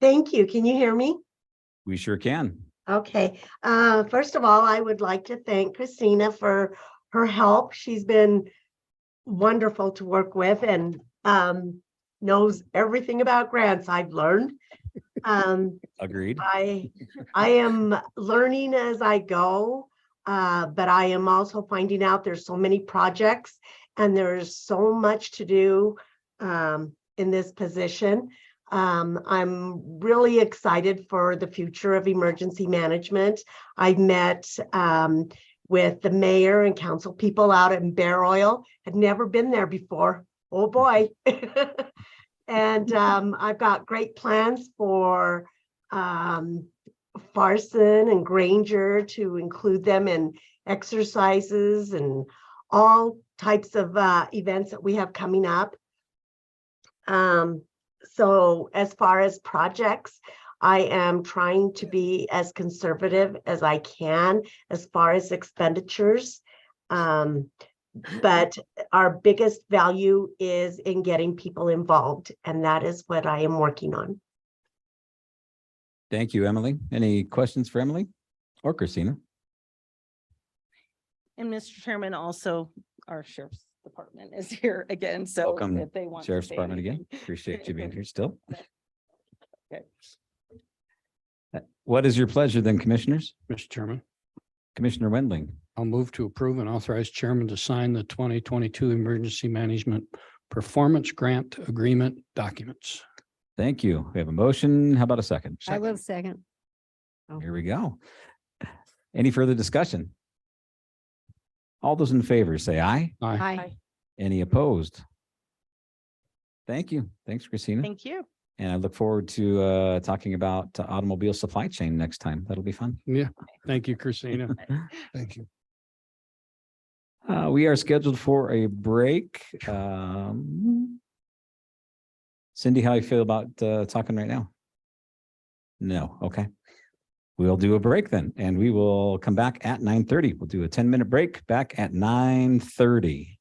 Thank you. Can you hear me? We sure can. Okay. First of all, I would like to thank Christina for her help. She's been wonderful to work with and knows everything about grants I've learned. Agreed. I am learning as I go, but I am also finding out there's so many projects and there's so much to do in this position. I'm really excited for the future of emergency management. I've met with the mayor and council people out in Bear Oil. Had never been there before. Oh boy. And I've got great plans for Farson and Granger to include them in exercises and all types of events that we have coming up. So as far as projects, I am trying to be as conservative as I can as far as expenditures. But our biggest value is in getting people involved, and that is what I am working on. Thank you, Emily. Any questions for Emily or Christina? And Mr. Chairman, also our sheriff's department is here again. So Welcome, if they want to Sheriff's say Department again. anything. Appreciate you being here still. Okay. What is your pleasure then, commissioners? Mr. Chairman, Commissioner Wendling. I'll move to approve and authorize chairman to sign the 2022 Emergency Management Performance Grant Agreement documents. Thank you. We have a motion. How about a second? I will second. Here we go. Any further discussion? All those in favor say aye. Aye. Hi. Any opposed? Thank you. Thanks, Christina. Thank you. And I look forward to talking about automobile supply chain next time. That'll be fun. Yeah. Thank you, Christina. Thank you. We are scheduled for a break. Cindy, how you feel about talking right now? No. Okay. We'll do a break then, and we will come back at 9:30. We'll do a 10-minute break back at 9:30.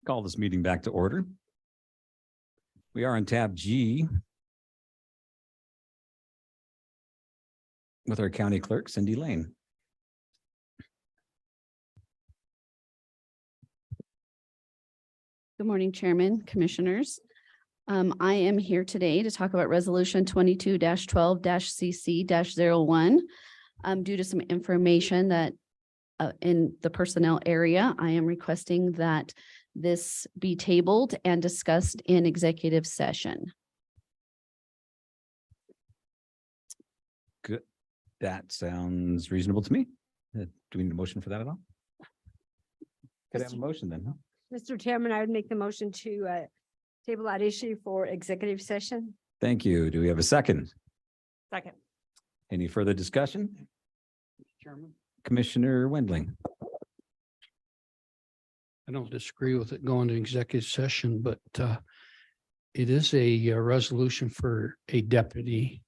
Call this meeting back to order. We are on tab G with our county clerk, Cindy Lane. Good morning, Chairman, Commissioners. I am here today to talk about Resolution 22-12-CC-01. Due to some information that in the personnel area, I am requesting that this be tabled and discussed in executive session. Good. That sounds reasonable to me. Do we need a motion for that at all? Could I have a motion then? Huh? Mr. Chairman, I would make the motion to table that issue for executive session. Thank you. Do we have a second? Second. Any further discussion? Chairman, Commissioner Wendling. I don't disagree with it going to executive session, but it is a resolution for a deputy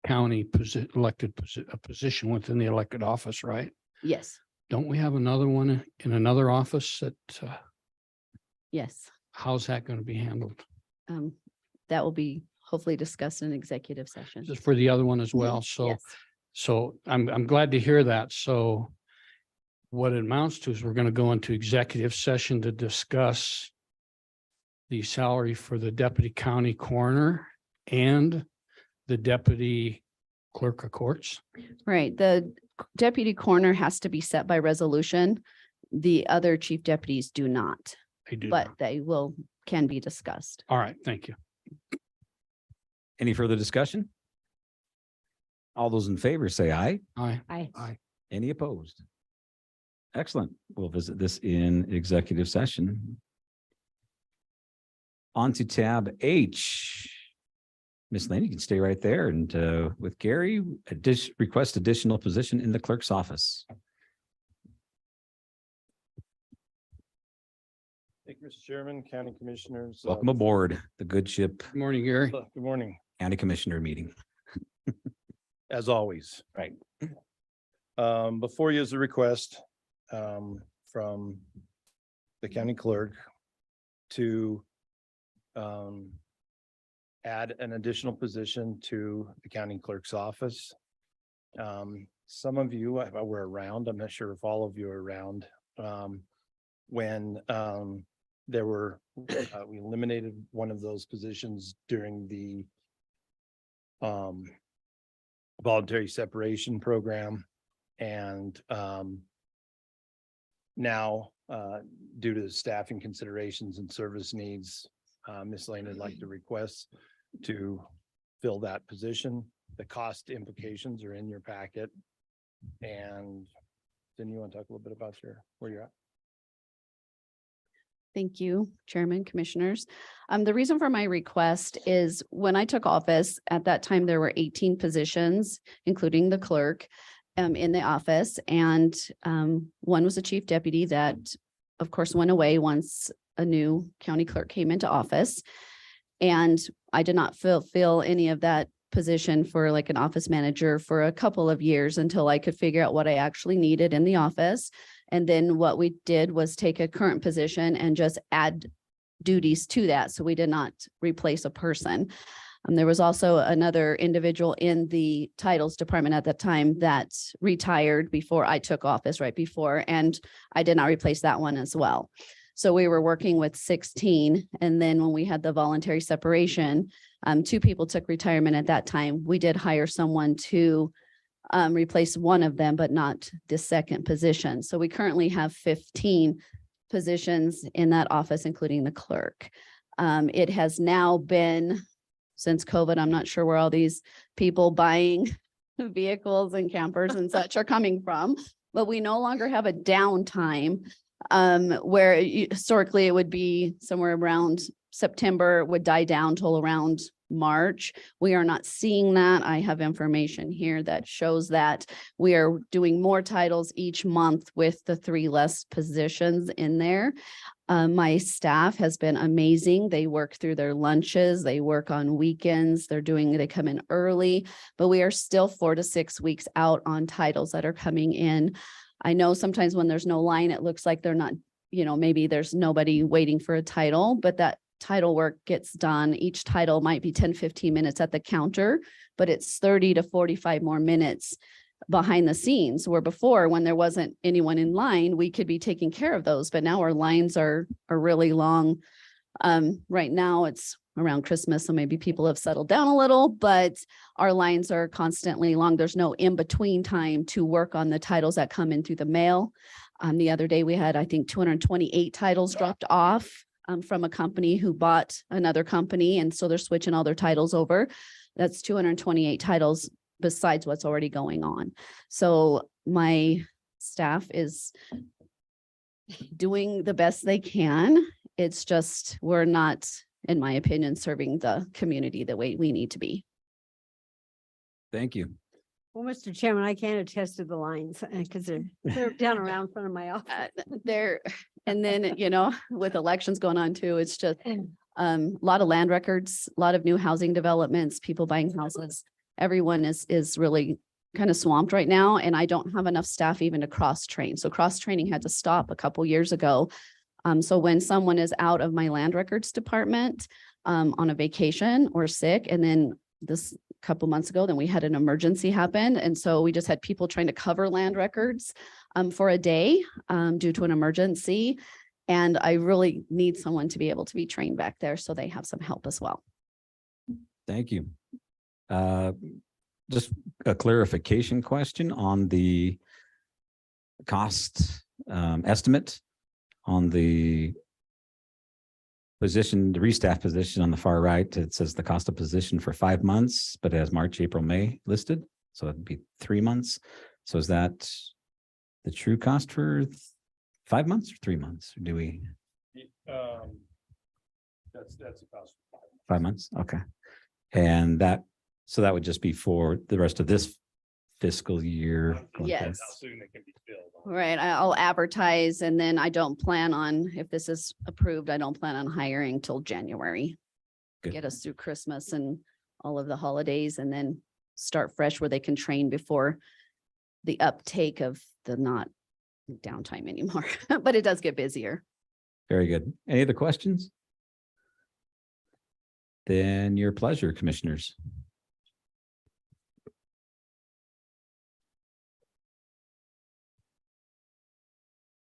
county elected position within the elected office, right? Yes, Don't we have another one in another office that, yes. how's that going to be handled? That will be hopefully discussed in executive session. Just for the other one as well. So, Yes. so I'm glad to hear that. So what it amounts to is we're going to go into executive session to discuss the salary for the deputy county coroner and the deputy clerk of courts. Right, the deputy coroner has to be set by resolution. The other chief deputies do not, They do. but now. they can be discussed. All right, thank you. Any further discussion? All those in favor say aye. Aye. Aye. Any opposed? Excellent. We'll visit this in executive session. On to tab H. Ms. Lane, you can stay right there and with Gary, request additional position in the clerk's office. Thank you, Mr. Chairman, County Commissioners. Welcome aboard the good ship Good morning, Gary. Good morning, county commissioner meeting. as always. Right. Before you is a request from the county clerk to add an additional position to the county clerk's office. Some of you were around, I'm not sure if all of you are around, when there were, we eliminated one of those positions during the voluntary separation program. And now, due to staffing considerations and service needs, Ms. Lane would like to request to fill that position. The cost implications are in your packet. And then you want to talk a little bit about where you're at? Thank you, Chairman, Commissioners. The reason for my request is when I took office, at that time, there were 18 positions, including the clerk, in the office. And one was a chief deputy that, of course, went away once a new county clerk came into office. And I did not fulfill any of that position for like an office manager for a couple of years until I could figure out what I actually needed in the office. And then what we did was take a current position and just add duties to that. So we did not replace a person. There was also another individual in the titles department at that time that retired before I took office, right before, and I did not replace that one as well. So we were working with 16. And then when we had the voluntary separation, 2 people took retirement at that time. We did hire someone to replace one of them, but not the second position. So we currently have 15 positions in that office, including the clerk. It has now been, since COVID, I'm not sure where all these people buying vehicles and campers and such are coming from, but we no longer have a downtime where historically it would be somewhere around September, would die down till around March. We are not seeing that. I have information here that shows that we are doing more titles each month with the 3 less positions in there. My staff has been amazing. They work through their lunches. They work on weekends. They come in early, but we are still 4 to 6 weeks out on titles that are coming in. I know sometimes when there's no line, it looks like they're not maybe there's nobody waiting for a title, but that title work gets done. Each title might be 10, 15 minutes at the counter, but it's 30 to 45 more minutes behind the scenes, where before, when there wasn't anyone in line, we could be taking care of those, but now our lines are really long. Right now it's around Christmas, so maybe people have settled down a little, but our lines are constantly long. There's no in-between time to work on the titles that come in through the mail. The other day we had, I think, 228 titles dropped off from a company who bought another company. And so they're switching all their titles over. That's 228 titles besides what's already going on. So my staff is doing the best they can. It's just, we're not, in my opinion, serving the community the way we need to be. Thank you. Well, Mr. Chairman, I can't attest to the lines because they're down around front of my office. And then, with elections going on too, it's just a lot of land records, a lot of new housing developments, people buying houses. Everyone is really kind of swamped right now, and I don't have enough staff even to cross train. So cross training had to stop a couple years ago. So when someone is out of my land records department on a vacation or sick, and then this couple months ago, then we had an emergency happen. And so we just had people trying to cover land records for a day due to an emergency. And I really need someone to be able to be trained back there so they have some help as well. Thank you. Just a clarification question on the cost estimate on the position, the restaff position on the far right. It says the cost of position for 5 months, but it has March, April, May listed. So it'd be 3 months. So is that the true cost for 5 months or 3 months? Or do we? That's the cost. 5 months. Okay. And so that would just be for the rest of this fiscal year. Yes. How soon it can be filled. Right. I'll advertise, and then I don't plan on, if this is approved, I don't plan on hiring till January. Good. Get us through Christmas and all of the holidays, and then start fresh where they can train before the uptake of the not downtime anymore. But it does get busier. Very good. Any other questions? Then your pleasure, commissioners.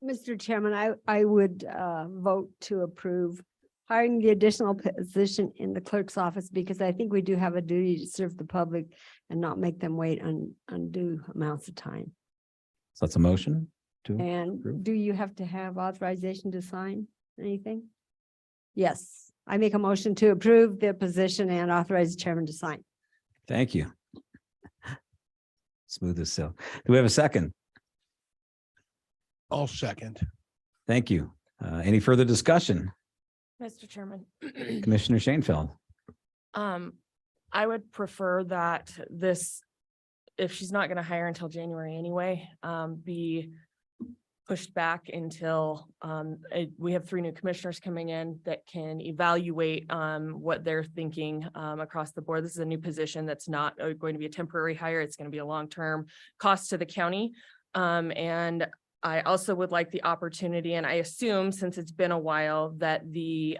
Mr. Chairman, I would vote to approve hiring the additional position in the clerk's office, because I think we do have a duty to serve the public and not make them wait undue amounts of time. So that's a motion to And approve. do you have to have authorization to sign anything? Yes, I make a motion to approve the position and authorize the chairman to sign. Thank you. Smooth as silk. Do we have a second? I'll second. Thank you. Any further discussion? Mr. Chairman. Commissioner Shanefield. I would prefer that this, if she's not going to hire until January anyway, be pushed back until we have 3 new commissioners coming in that can evaluate what they're thinking across the board. This is a new position that's not going to be a temporary hire. It's going to be a long-term cost to the county. And I also would like the opportunity, and I assume since it's been a while, that the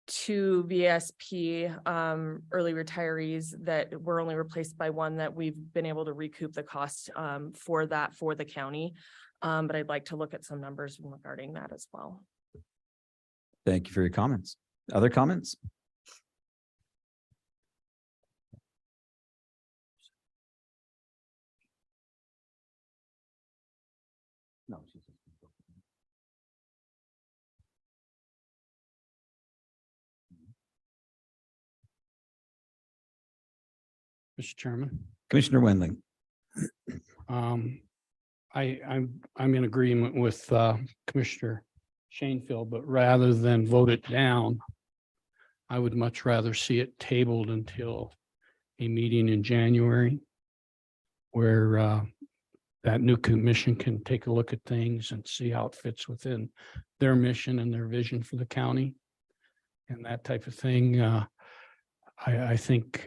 2 VSP early retirees that were only replaced by 1, that we've been able to recoup the cost for that for the county. But I'd like to look at some numbers regarding that as well. Thank you for your comments. Other comments? No. Mr. Chairman, Commissioner Wendling. I'm in agreement with Commissioner Shanefield, but rather than vote it down, I would much rather see it tabled until a meeting in January where that new commission can take a look at things and see how it fits within their mission and their vision for the county and that type of thing. I think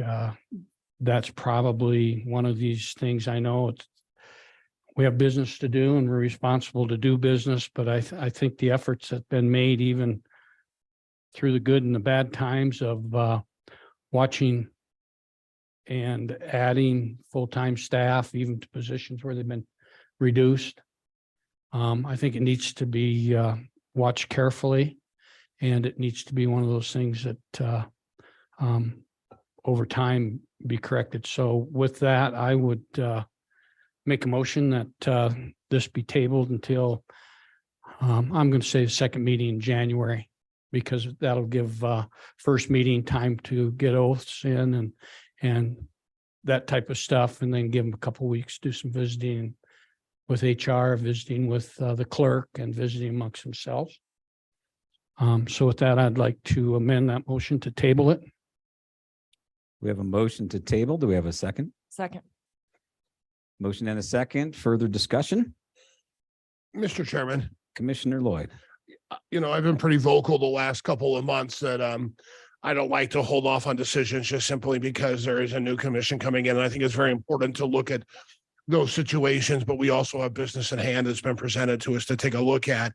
that's probably one of these things. I know it's we have business to do and we're responsible to do business, but I think the efforts that have been made even through the good and the bad times of watching and adding full-time staff, even to positions where they've been reduced. I think it needs to be watched carefully, and it needs to be one of those things that over time be corrected. So with that, I would make a motion that this be tabled until I'm going to say the second meeting in January, because that'll give first meeting time to get oaths in and that type of stuff, and then give them a couple weeks, do some visiting with HR, visiting with the clerk, and visiting amongst themselves. So with that, I'd like to amend that motion to table it. We have a motion to table. Do we have a second? Second. Motion and a second. Further discussion? Mr. Chairman, Commissioner Lloyd. I've been pretty vocal the last couple of months that I don't like to hold off on decisions just simply because there is a new commission coming in. And I think it's very important to look at those situations, but we also have business at hand that's been presented to us to take a look at.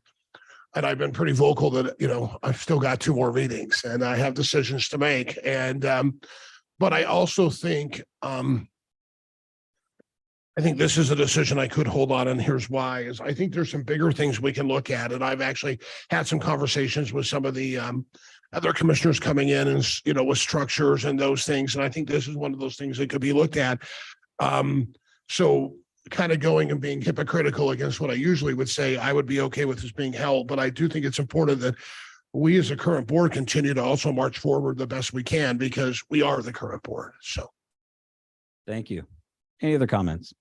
And I've been pretty vocal that, I've still got 2 more meetings and I have decisions to make. And, but I also think, I think this is a decision I could hold on, and here's why, is I think there's some bigger things we can look at. And I've actually had some conversations with some of the other commissioners coming in and, with structures and those things. And I think this is one of those things that could be looked at. So kind of going and being hypocritical against what I usually would say, I would be okay with this being held, but I do think it's important that we as a current board continue to also march forward the best we can, because we are the current board. So. Thank you. Any other comments?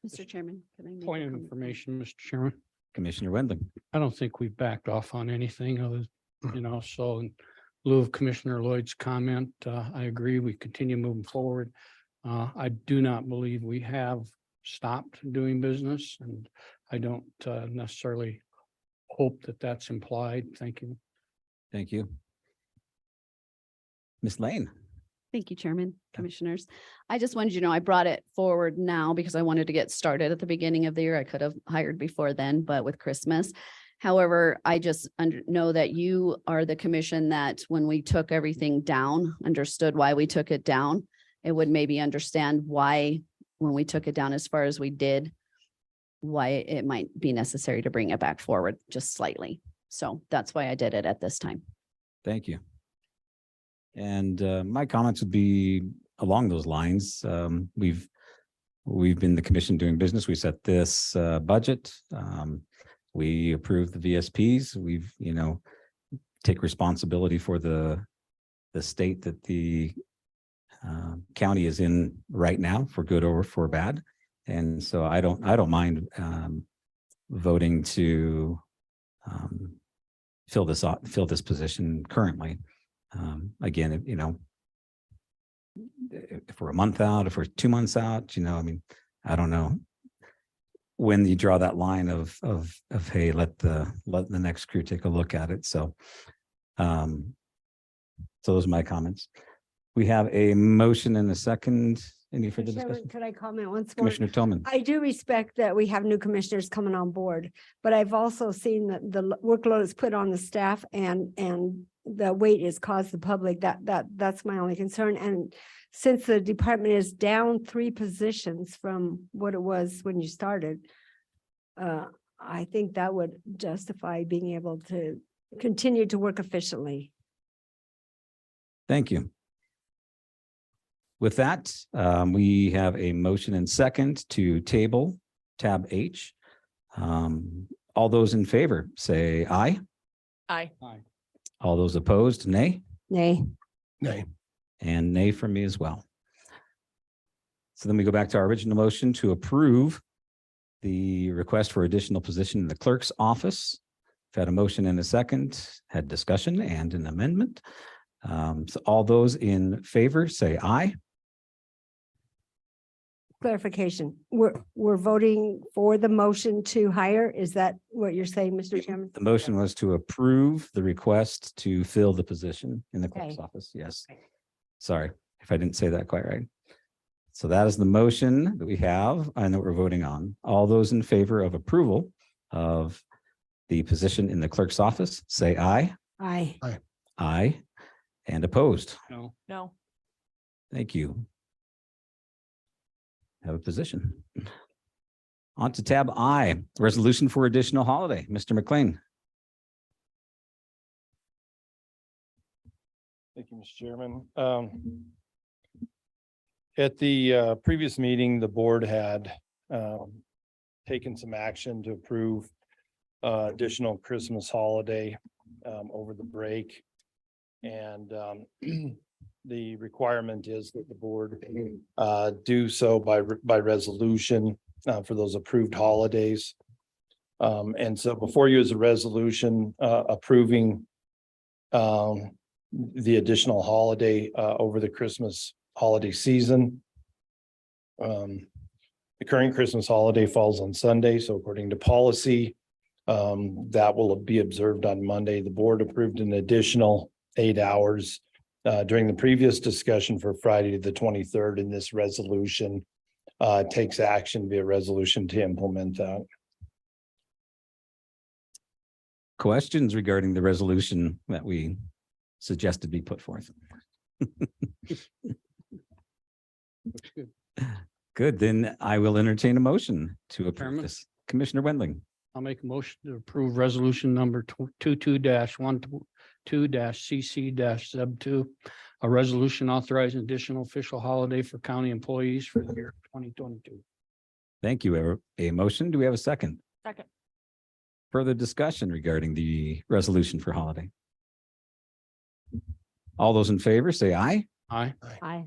Mr. Chairman, can I make a Point of comment? information, Mr. Chairman. Commissioner Wendling. I don't think we've backed off on anything other, so in lieu of Commissioner Lloyd's comment, I agree, we continue moving forward. I do not believe we have stopped doing business, and I don't necessarily hope that that's implied. Thank you. Thank you. Ms. Lane. Thank you, Chairman, Commissioners. I just wanted you to know I brought it forward now because I wanted to get started at the beginning of the year. I could have hired before then, but with Christmas. However, I just know that you are the commission that when we took everything down, understood why we took it down. It would maybe understand why, when we took it down as far as we did, why it might be necessary to bring it back forward just slightly. So that's why I did it at this time. Thank you. And my comments would be along those lines. We've been the commission doing business. We set this budget. We approved the VSPs. We've, take responsibility for the state that the county is in right now, for good or for bad. And so I don't mind voting to fill this position currently. Again, if we're a month out, if we're 2 months out, I don't know when you draw that line of hey, let the next crew take a look at it. So those are my comments. We have a motion and a second. Any further discussion? Could I comment once more? Commissioner Tillman. I do respect that we have new commissioners coming on board, but I've also seen that the workload is put on the staff and the weight is caused the public. That's my only concern. And since the department is down 3 positions from what it was when you started, I think that would justify being able to continue to work efficiently. Thank you. With that, we have a motion and second to table tab H. All those in favor say aye. Aye. All those opposed, nay. Nay. Nay. And nay from me as well. So then we go back to our original motion to approve the request for additional position in the clerk's office. We've had a motion and a second, had discussion and an amendment. So all those in favor say aye. Clarification, we're voting for the motion to hire. Is that what you're saying, Mr. Chairman? The motion was to approve the request to fill the position in the clerk's Okay. office. Yes. Sorry if I didn't say that quite right. So that is the motion that we have and that we're voting on. All those in favor of approval of the position in the clerk's office, say aye. Aye. Aye. And opposed. No, No. Thank you. Have a position. On to tab I, resolution for additional holiday. Mr. McLean. Thank you, Mr. Chairman. At the previous meeting, the board had taken some action to approve additional Christmas holiday over the break. And the requirement is that the board do so by resolution for those approved holidays. And so before you is a resolution approving the additional holiday over the Christmas holiday season. The current Christmas holiday falls on Sunday, so according to policy, that will be observed on Monday. The board approved an additional 8 hours during the previous discussion for Friday, the 23rd, and this resolution takes action via resolution to implement that. Questions regarding the resolution that we suggested be put forth? looks good. Good, then I will entertain a motion to approve Chairman? this. Commissioner Wendling. I'll make a motion to approve resolution number 22-12-CC-Z2, a resolution authorizing additional official holiday for county employees for the year 2022. Thank you. A motion. Do we have a second? Second. Further discussion regarding the resolution for holiday? All those in favor say aye. Aye. Aye.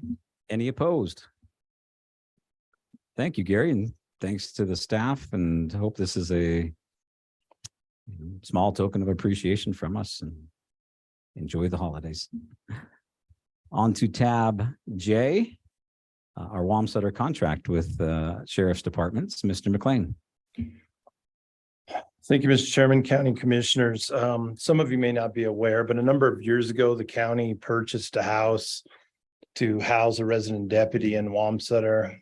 Any opposed? Thank you, Gary, and thanks to the staff, and hope this is a small token of appreciation from us, and enjoy the holidays. On to tab J, our Wamsutter contract with Sheriff's Departments. Mr. McLean. Thank you, Mr. Chairman, County Commissioners. Some of you may not be aware, but a number of years ago, the county purchased a house to house a resident deputy in Wamsutter.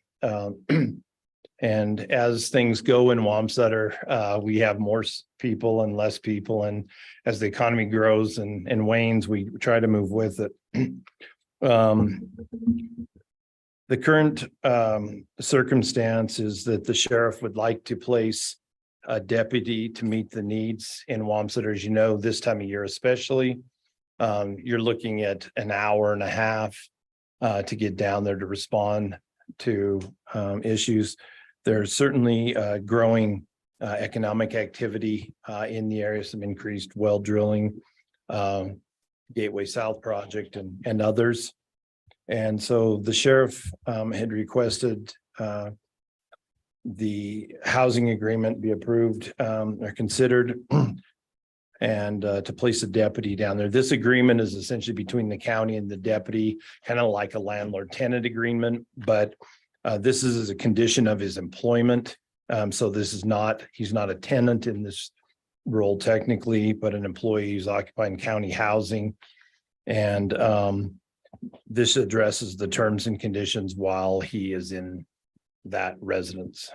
And as things go in Wamsutter, we have more people and less people. And as the economy grows and wanes, we try to move with it. The current circumstance is that the sheriff would like to place a deputy to meet the needs in Wamsutter. As you know, this time of year especially, you're looking at an hour and a half to get down there to respond to issues. There's certainly growing economic activity in the area, some increased well drilling, Gateway South project and others. And so the sheriff had requested the housing agreement be approved or considered and to place a deputy down there. This agreement is essentially between the county and the deputy, kind of like a landlord tenant agreement, but this is as a condition of his employment. So this is not, he's not a tenant in this role technically, but an employee who's occupying county housing. And this addresses the terms and conditions while he is in that residence.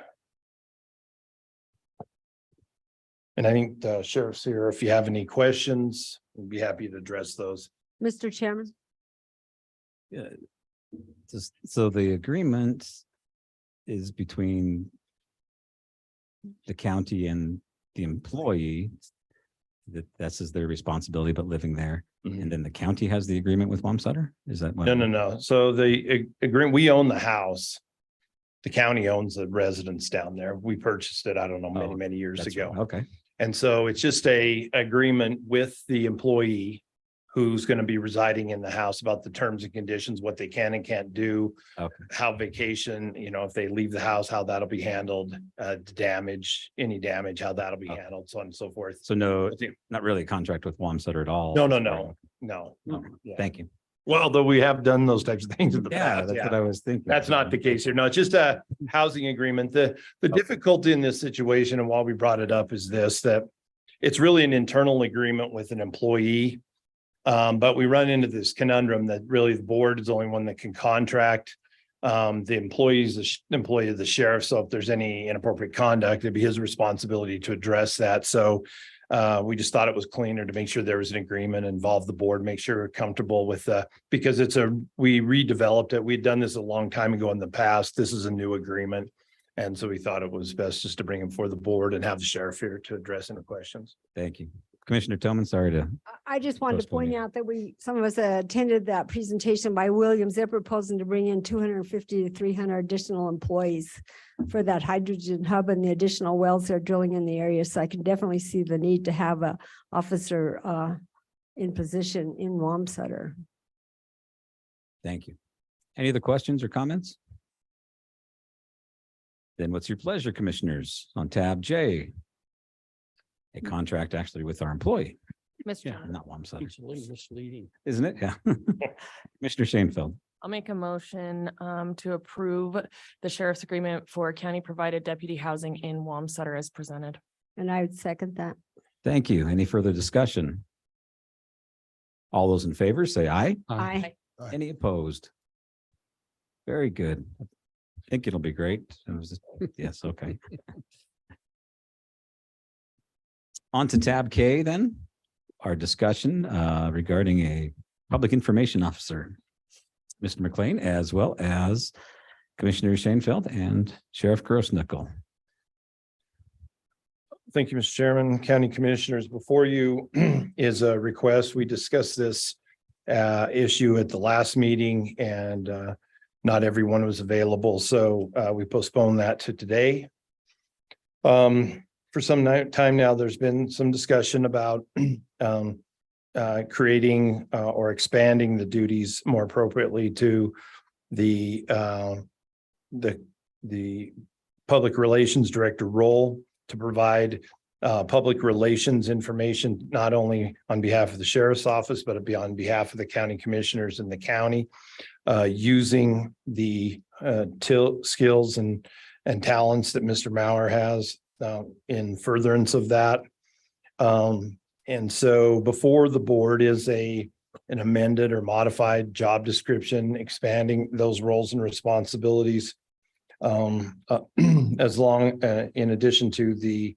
And I think the sheriff's here. If you have any questions, we'd be happy to address those. Mr. Chairman, So the agreement is between the county and the employee. That's their responsibility, but living there. And then the county has the agreement with Wamsutter? Is that? what- No. So the agreement, we own the house. The county owns the residence down there. We purchased it, I don't know, Oh, many years That's ago. right. Okay. And so it's just a agreement with the employee who's going to be residing in the house about the terms and conditions, what they can and can't do. Okay. How vacation, if they leave the house, how that'll be handled, any damage, how that'll be Okay. handled, so on and so forth. So no, not really a contract with Wamsutter at all. No. Oh, Yeah. Thank you. Well, though we have done those types of things in the Yeah, past. that's yeah. what I was thinking. That's not the case here. No, it's just a housing agreement. The difficulty in this situation, and why we brought it up, is this, that it's really an internal agreement with an employee. But we run into this conundrum that really the board is the only one that can contract The employee's the employee of the sheriff. So if there's any inappropriate conduct, it'd be his responsibility to address that. So we just thought it was cleaner to make sure there was an agreement, involve the board, make sure we're comfortable with because we redeveloped it. We'd done this a long time ago in the past. This is a new agreement. And so we thought it was best just to bring him for the board and have the sheriff here to address any questions. Thank you. Commissioner Tillman, sorry to, I just wanted to Postpone point it. out that some of us attended that presentation by Williams. They're proposing to bring in 250 to 300 additional employees for that hydrogen hub and the additional wells they're drilling in the area. So I can definitely see the need to have a officer in position in Wamsutter. thank you. Any other questions or comments? Then what's your pleasure, commissioners, on tab J? A contract actually with our employee, Mr. Yeah. Chairman, not Wamsutter, It's a little misleading. isn't it? Yeah. Commissioner Shanefield, I'll make a motion to approve the sheriff's agreement for county provided deputy housing in Wamsutter as presented. And I would second that. thank you. Any further discussion? All those in favor say aye. Aye. Any opposed? Very good. I think it'll be great. It was yes, okay. On to tab K then, our discussion regarding a public information officer. Mr. McLean, as well as Commissioner Shanefield and Sheriff Grossnickel. Thank you, Mr. Chairman, County Commissioners. Before you is a request. We discussed this issue at the last meeting and not everyone was available. So we postponed that to today. For some time now, there's been some discussion about creating or expanding the duties more appropriately to the public relations director role to provide public relations information, not only on behalf of the sheriff's office, but on behalf of the county commissioners in the county, using the skills and talents that Mr. Mauer has in furtherance of that. And so before the board is an amended or modified job description, expanding those roles and responsibilities. As long, in addition to the,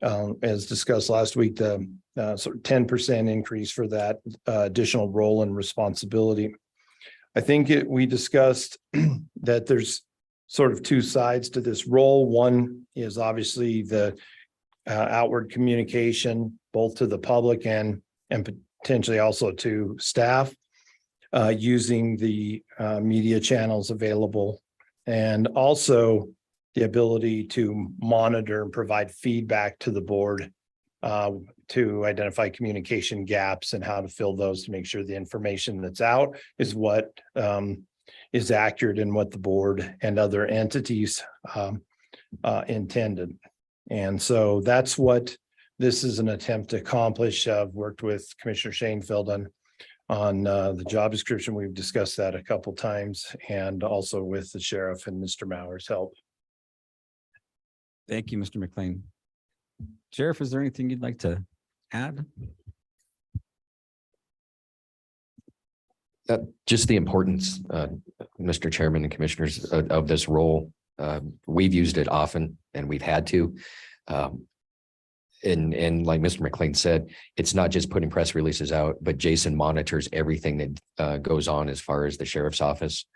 as discussed last week, the sort of 10% increase for that additional role and responsibility. I think we discussed that there's sort of two sides to this role. One is obviously the outward communication, both to the public and potentially also to staff, using the media channels available, and also the ability to monitor and provide feedback to the board to identify communication gaps and how to fill those to make sure the information that's out is what is accurate in what the board and other entities intended. And so that's what this is an attempt to accomplish. I've worked with Commissioner Shanefield on the job description. We've discussed that a couple times, and also with the sheriff and Mr. Mauer's help. Thank you, Mr. McLean. Sheriff, is there anything you'd like to add? Just the importance, Mr. Chairman and Commissioners, of this role. We've used it often and we've had to. And like Mr. McLean said, it's not just putting press releases out, but Jason monitors everything that goes on as far as the sheriff's office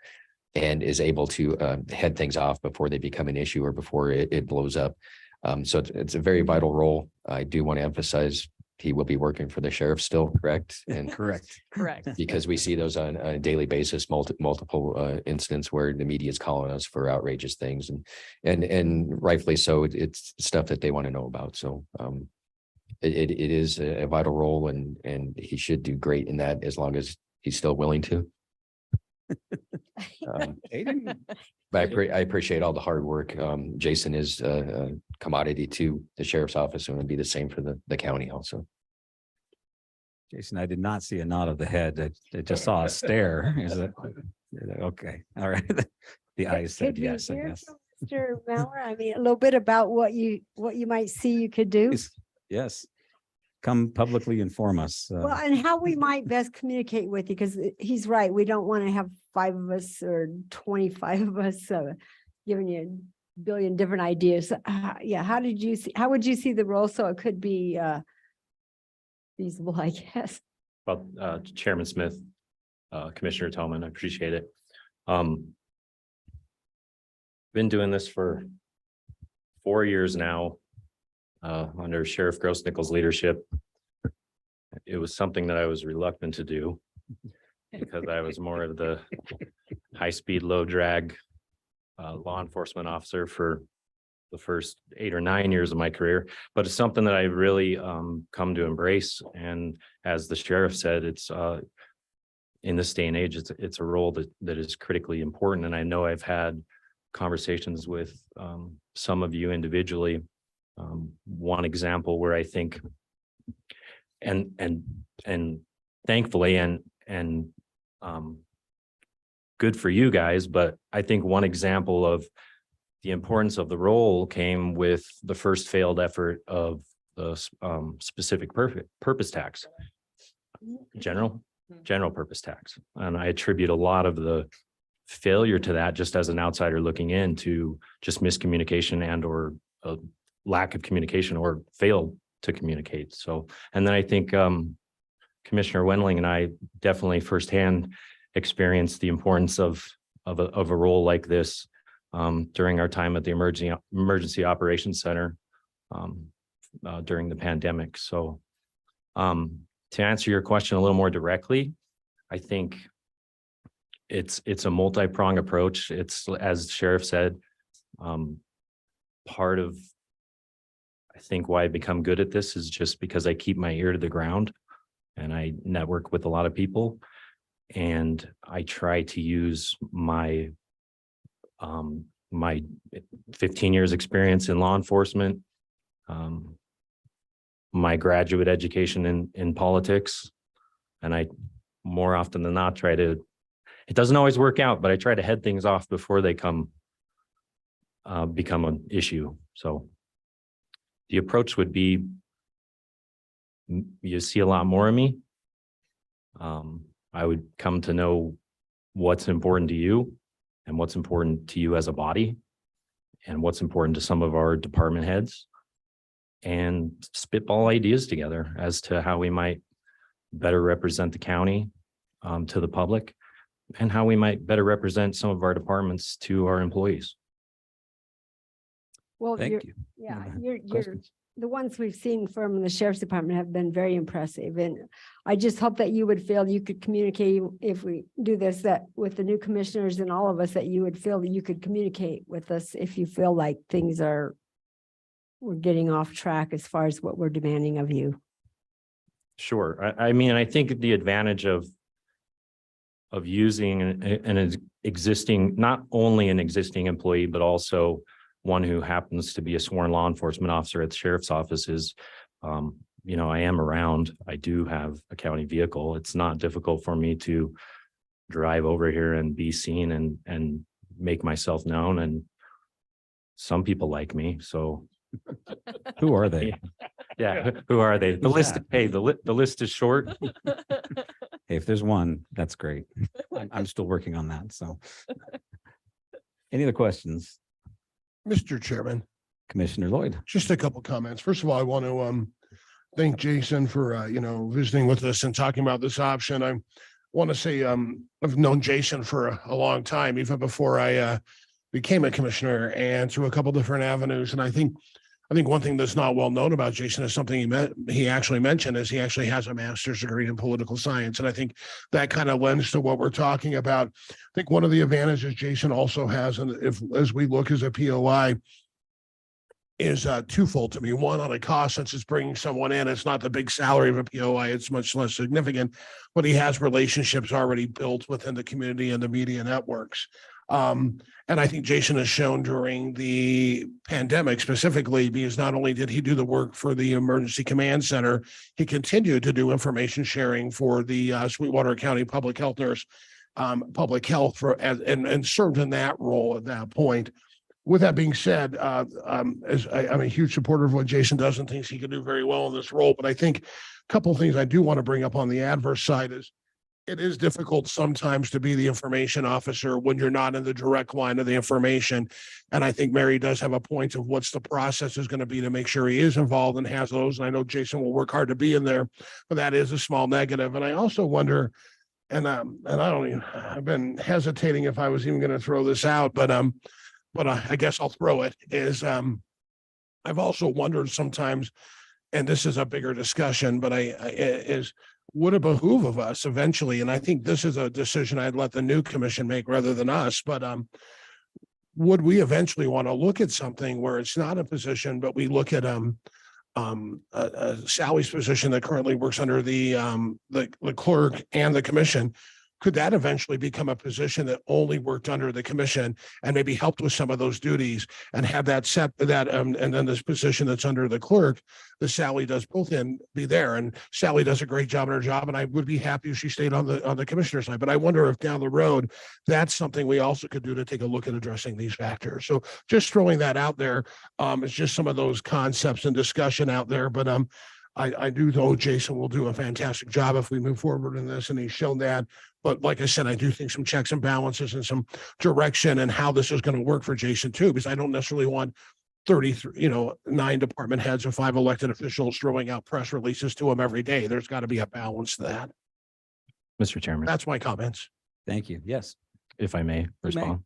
and is able to head things off before they become an issue or before it blows up. So it's a very vital role. I do want to emphasize he will be working for the sheriff still, correct? And Correct. Correct. because we see those on a daily basis, multiple incidents where the media is calling us for outrageous things, and rightfully so. It's stuff that they want to know about. So it is a vital role, and he should do great in that as long as he's still willing to. But I appreciate all the hard work. Jason is a commodity to the sheriff's office, and it'll be the same for the county also. Jason, I did not see a nod of the head. I just saw a stare. Is it? Okay, all right. The eyes said Could we yes, I hear guess. from Mr. Mauer, I mean, a little bit about what you might see you could do. Yes. Come publicly inform us. Well, and how we might best communicate with you, because he's right. We don't want to have 5 of us or 25 of us, giving you a billion different ideas. Yeah, how would you see the role so it could be feasible, I guess? Well, Chairman Smith, Commissioner Tillman, I appreciate it. Been doing this for 4 years now, under Sheriff Gross Nichols' leadership. It was something that I was reluctant to do because I was more of the high-speed, low-drag law enforcement officer for the first 8 or 9 years of my career, but it's something that I really come to embrace. And as the sheriff said, it's in this day and age, it's a role that is critically important. And I know I've had conversations with some of you individually. One example where I think, and thankfully, and good for you guys, but I think one example of the importance of the role came with the first failed effort of the specific purpose tax, general purpose tax. And I attribute a lot of the failure to that, just as an outsider looking in, to just miscommunication and or a lack of communication, or failed to communicate. So, and then I think Commissioner Wendling and I definitely firsthand experienced the importance of a role like this during our time at the Emergency Operations Center during the pandemic. So to answer your question a little more directly, I think it's a multi-pronged approach. It's, as the Sheriff said, part of, I think, why I become good at this is just because I keep my ear to the ground and I network with a lot of people, and I try to use my 15 years experience in law enforcement, my graduate education in politics, and I more often than not try to, it doesn't always work out, but I try to head things off before they become an issue. So the approach would be, you see a lot more of me. I would come to know what's important to you and what's important to you as a body and what's important to some of our department heads, and spitball ideas together as to how we might better represent the county to the public, and how we might better represent some of our departments to our employees. Well, Thank you. yeah, Any you're questions? the ones we've seen from the sheriff's department have been very impressive. And I just hope that you would feel you could communicate, if we do this, that with the new commissioners and all of us, that you would feel that you could communicate with us if you feel like we're getting off track as far as what we're demanding of you. Sure. I mean, I think the advantage of using an existing, not only an existing employee, but also one who happens to be a sworn law enforcement officer at the sheriff's office is, you know, I am around. I do have a county vehicle. It's not difficult for me to drive over here and be seen and make myself known. And some people like me. So Who are they? yeah, who are they? The list. Hey, the list is short. Hey, if there's one, that's great. I'm still working on that. So any other questions? Mr. Chairman, Commissioner Lloyd? just a couple comments. First of all, I want to thank Jason for visiting with us and talking about this option. I want to say I've known Jason for a long time, even before I became a commissioner, and through a couple different avenues. And I think one thing that's not well known about Jason is something he actually mentioned, is he actually has a master's degree in political science. And I think that kind of lends to what we're talking about. I think one of the advantages Jason also has, and as we look as a POI, is twofold to me. One, on a cost, since it's bringing someone in, it's not the big salary of a POI, it's much less significant, but he has relationships already built within the community and the media networks. And I think Jason has shown during the pandemic specifically, because not only did he do the work for the Emergency Command Center, he continued to do information sharing for the Sweetwater County Public Health Nurse, Public Health, and served in that role at that point. With that being said, I'm a huge supporter of what Jason does and thinks he can do very well in this role. But I think a couple of things I do want to bring up on the adverse side is, it is difficult sometimes to be the information officer when you're not in the direct line of the information. And I think Mary does have a point of what's the process is going to be to make sure he is involved and has those. And I know Jason will work hard to be in there, but that is a small negative. And I also wonder, and I don't even, I've been hesitating if I was even going to throw this out, but I guess I'll throw it, is I've also wondered sometimes, and this is a bigger discussion, but would it behoove of us eventually, and I think this is a decision I'd let the new commission make rather than us, but would we eventually want to look at something where it's not a position, but we look at Sally's position that currently works under the clerk and the commission? Could that eventually become a position that only worked under the commission and maybe helped with some of those duties, and have that and then this position that's under the clerk, that Sally does both in, be there? And Sally does a great job in her job, and I would be happy if she stayed on the commissioner side. But I wonder if down the road, that's something we also could do to take a look at addressing these factors. So just throwing that out there, it's just some of those concepts and discussion out there. But I do know Jason will do a fantastic job if we move forward in this, and he's shown that. But like I said, I do think some checks and balances and some direction and how this is going to work for Jason too, because I don't necessarily want 33, 9 department heads and 5 elected officials throwing out press releases to him every day. There's got to be a balance to that. Mr. Chairman, That's my comments. Thank you. Yes. if I may may. respond.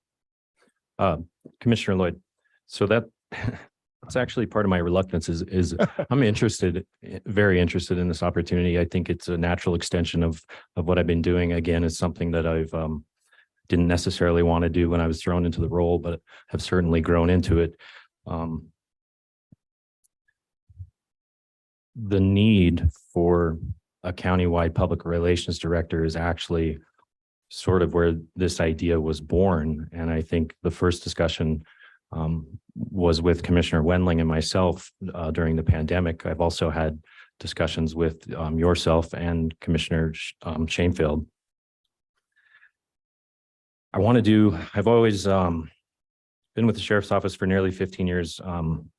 Commissioner Lloyd, so that's actually part of my reluctance is I'm very interested in this opportunity. I think it's a natural extension of what I've been doing. Again, it's something that I've didn't necessarily want to do when I was thrown into the role, but have certainly grown into it. The need for a countywide public relations director is actually sort of where this idea was born. And I think the first discussion was with Commissioner Wendling and myself during the pandemic. I've also had discussions with yourself and Commissioner Shanefield. I've always been with the Sheriff's Office for nearly 15 years. I'm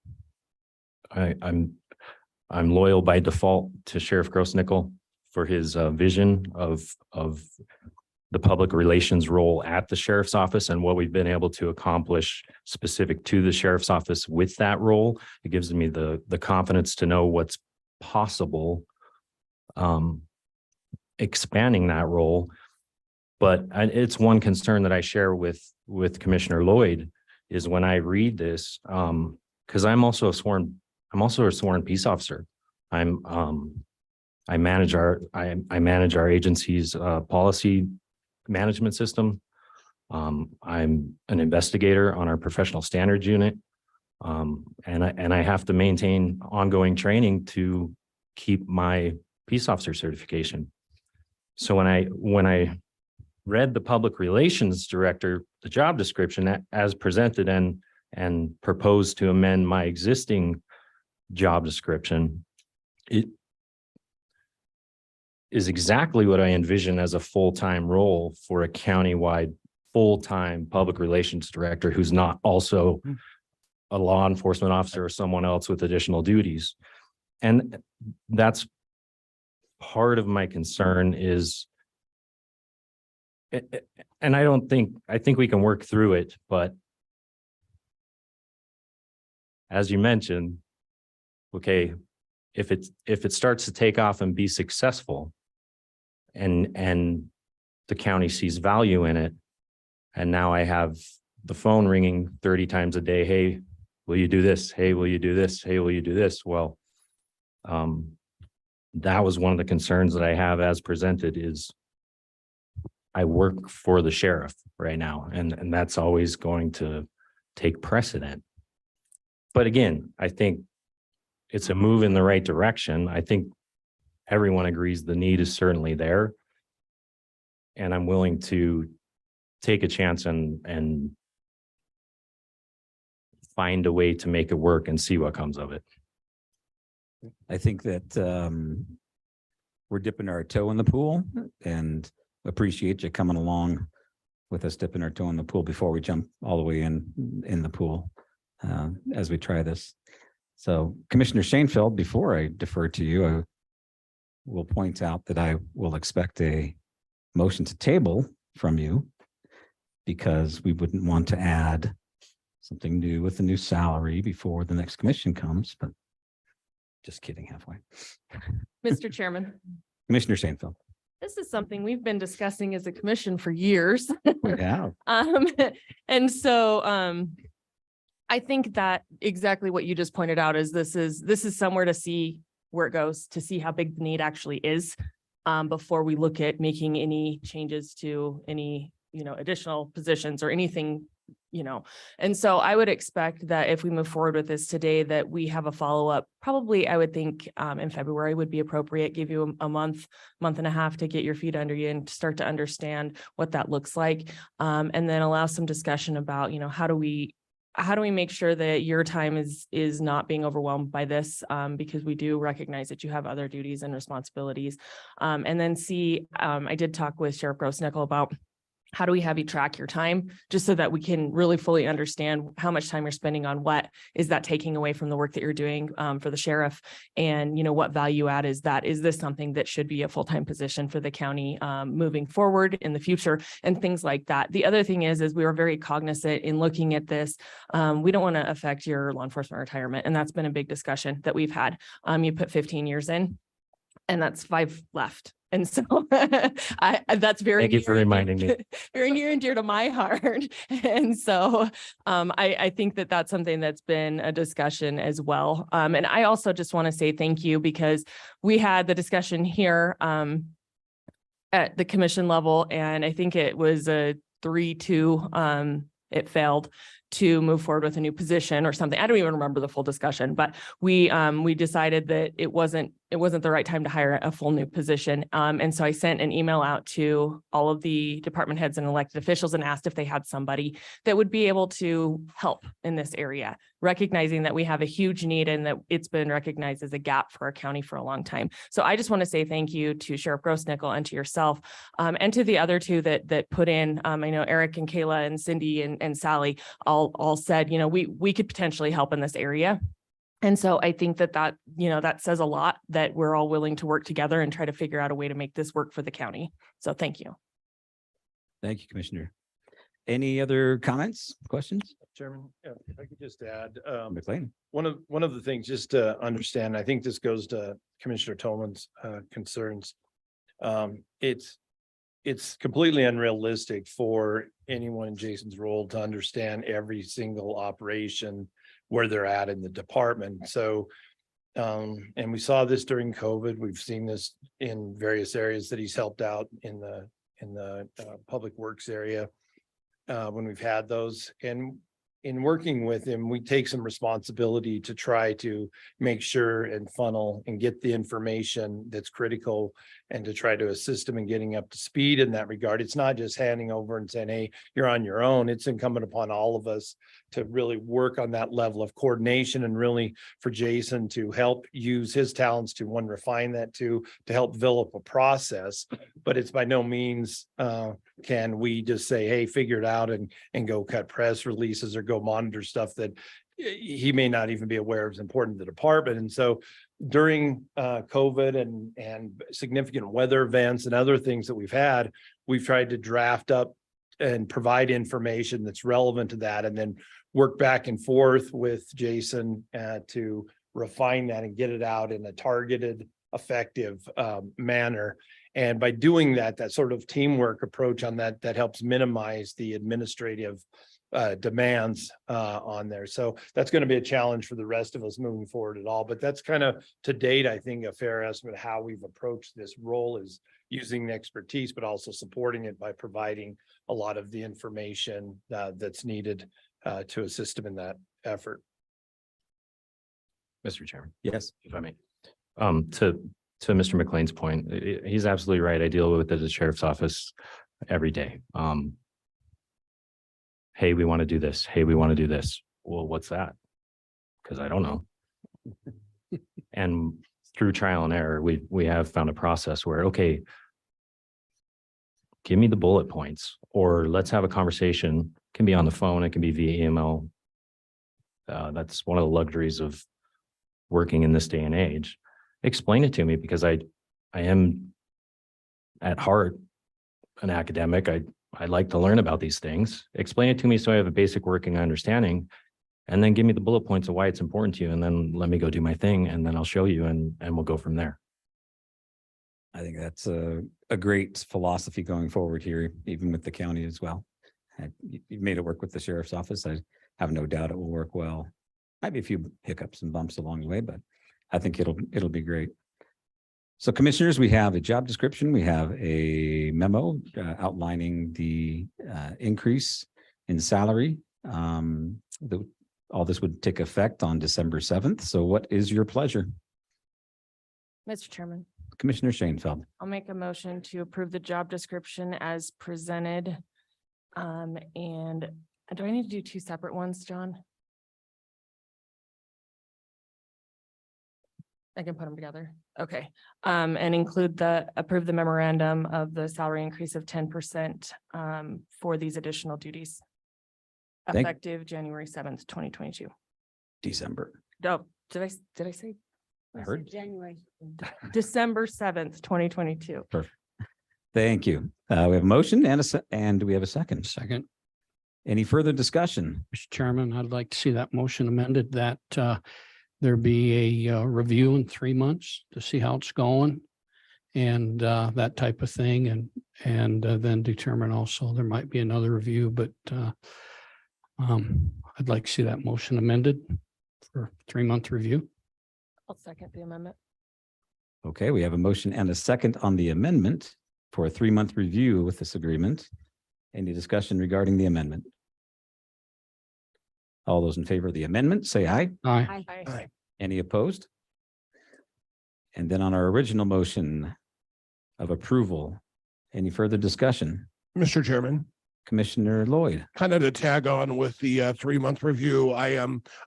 loyal by default to Sheriff Grossnickel for his vision of the public relations role at the Sheriff's Office and what we've been able to accomplish specific to the Sheriff's Office with that role. It gives me the confidence to know what's possible, expanding that role. But it's one concern that I share with Commissioner Lloyd is when I read this, because I'm also a sworn peace officer. I manage our agency's policy management system. I'm an investigator on our professional standards unit. And I have to maintain ongoing training to keep my peace officer certification. So when I read the public relations director, the job description as presented and proposed to amend my existing job description, it is exactly what I envision as a full-time role for a countywide full-time public relations director who's not also a law enforcement officer or someone else with additional duties. And that's part of my concern is, and I think we can work through it, but as you mentioned, okay, if it starts to take off and be successful and the county sees value in it, and now I have the phone ringing 30 times a day, hey, will you do this? Hey, will you do this? Hey, will you do this? Well, that was one of the concerns that I have as presented is I work for the sheriff right now, and that's always going to take precedent. But again, I think it's a move in the right direction. I think everyone agrees the need is certainly there. And I'm willing to take a chance and find a way to make it work and see what comes of it. I think that we're dipping our toe in the pool and appreciate you coming along with us dipping our toe in the pool before we jump all the way in the pool as we try this. So Commissioner Shanefield, before I defer to you, I will point out that I will expect a motion to table from you because we wouldn't want to add something new with a new salary before the next commission comes, but just kidding halfway. Mr. Chairman, Commissioner Shanefield. this is something we've been discussing as a commission for years. Yeah. And so I think that exactly what you just pointed out is this is somewhere to see where it goes, to see how big the need actually is before we look at making any changes to any, additional positions or anything, And so I would expect that if we move forward with this today, that we have a follow-up, probably I would think in February would be appropriate, give you a month and a half to get your feet under you and start to understand what that looks like. And then allow some discussion about, how do we make sure that your time is not being overwhelmed by this? Because we do recognize that you have other duties and responsibilities. And then I did talk with Sheriff Grossnickel about how do we have you track your time just so that we can really fully understand how much time you're spending on what is that taking away from the work that you're doing for the sheriff, and what value add is that? Is this something that should be a full-time position for the county moving forward in the future, and things like that. The other thing is we were very cognizant in looking at this. We don't want to affect your law enforcement retirement, and that's been a big discussion that we've had. You put 15 years in, and that's 5 left. And so that's very. Thank you for reminding me. Very near and dear to my heart. And so I think that that's something that's been a discussion as well. And I also just want to say thank you, because we had the discussion here at the commission level, and I think it was a 3-2. It failed to move forward with a new position or something. I don't even remember the full discussion, but we decided that it wasn't the right time to hire a full new position. And so I sent an email out to all of the department heads and elected officials and asked if they had somebody that would be able to help in this area, recognizing that we have a huge need and that it's been recognized as a gap for our county for a long time. So I just want to say thank you to Sheriff Grossnickel and to yourself, and to the other two that put in. I know Eric and Kayla and Cindy and Sally all said, we could potentially help in this area. And so I think that says a lot, that we're all willing to work together and try to figure out a way to make this work for the county. So thank you. Thank you, Commissioner. Any other comments, questions? Chairman, if I could just add, McLean. one of the things just to understand, I think this goes to Commissioner Tolman's concerns. It's completely unrealistic for anyone in Jason's role to understand every single operation where they're at in the department. So, and we saw this during COVID. We've seen this in various areas that he's helped out in the public works area when we've had those. And in working with him, we take some responsibility to try to make sure and funnel and get the information that's critical, and to try to assist him in getting up to speed in that regard. It's not just handing over and saying, hey, you're on your own. It's incumbent upon all of us to really work on that level of coordination, and really for Jason to help use his talents to refine that to help develop a process. But it's by no means can we just say, hey, figure it out and go cut press releases or go monitor stuff that he may not even be aware is important to the department. And so during COVID and significant weather events and other things that we've had, we've tried to draft up and provide information that's relevant to that, and then work back and forth with Jason to refine that and get it out in a targeted, effective manner. And by doing that sort of teamwork approach on that helps minimize the administrative demands on there. So that's going to be a challenge for the rest of us moving forward at all. But that's kind of, to date, I think a fair estimate of how we've approached this role, is using the expertise, but also supporting it by providing a lot of the information that's needed to assist him in that effort. Mr. Chairman. Yes. If I may. To Mr. McLean's point, he's absolutely right. I deal with it at the sheriff's office every day. Hey, we want to do this. Hey, we want to do this. Well, what's that? Because I don't know. And through trial and error, we have found a process where, okay, give me the bullet points, or let's have a conversation. It can be on the phone. It can be via email. That's one of the luxuries of working in this day and age. Explain it to me, because I am at heart an academic. I like to learn about these things. Explain it to me so I have a basic working understanding. And then give me the bullet points of why it's important to you. And then let me go do my thing. And then I'll show you and we'll go from there. I think that's a great philosophy going forward here, even with the county as well. You've made it work with the sheriff's office. I have no doubt it will work well. Might be a few hiccups and bumps along the way, but I think it'll be great. So commissioners, we have a job description. We have a memo outlining the increase in salary. All this would take effect on December 7th. So what is your pleasure? Mr. Chairman, Commissioner Shanefield. I'll make a motion to approve the job description as presented. And do I need to do two separate ones, John? I can put them together. Okay. And approve the memorandum of the salary increase of 10% for these additional duties. Effective January 7th, 2022. December. Oh, did I say I heard. January. December 7th, 2022? Perfect. Thank you. We have a motion and do we have a second? Second. Any further discussion? Mr. Chairman, I'd like to see that motion amended that there be a review in 3 months to see how it's going and that type of thing. And then determine also there might be another review, but I'd like to see that motion amended for 3-month review. I'll second the amendment. Okay, we have a motion and a second on the amendment for a 3-month review with this agreement. Any discussion regarding the amendment? All those in favor of the amendment, say aye. Aye. Aye. Any opposed? And then on our original motion of approval, any further discussion? Mr. Chairman, Commissioner Lloyd. kind of to tag on with the 3-month review, I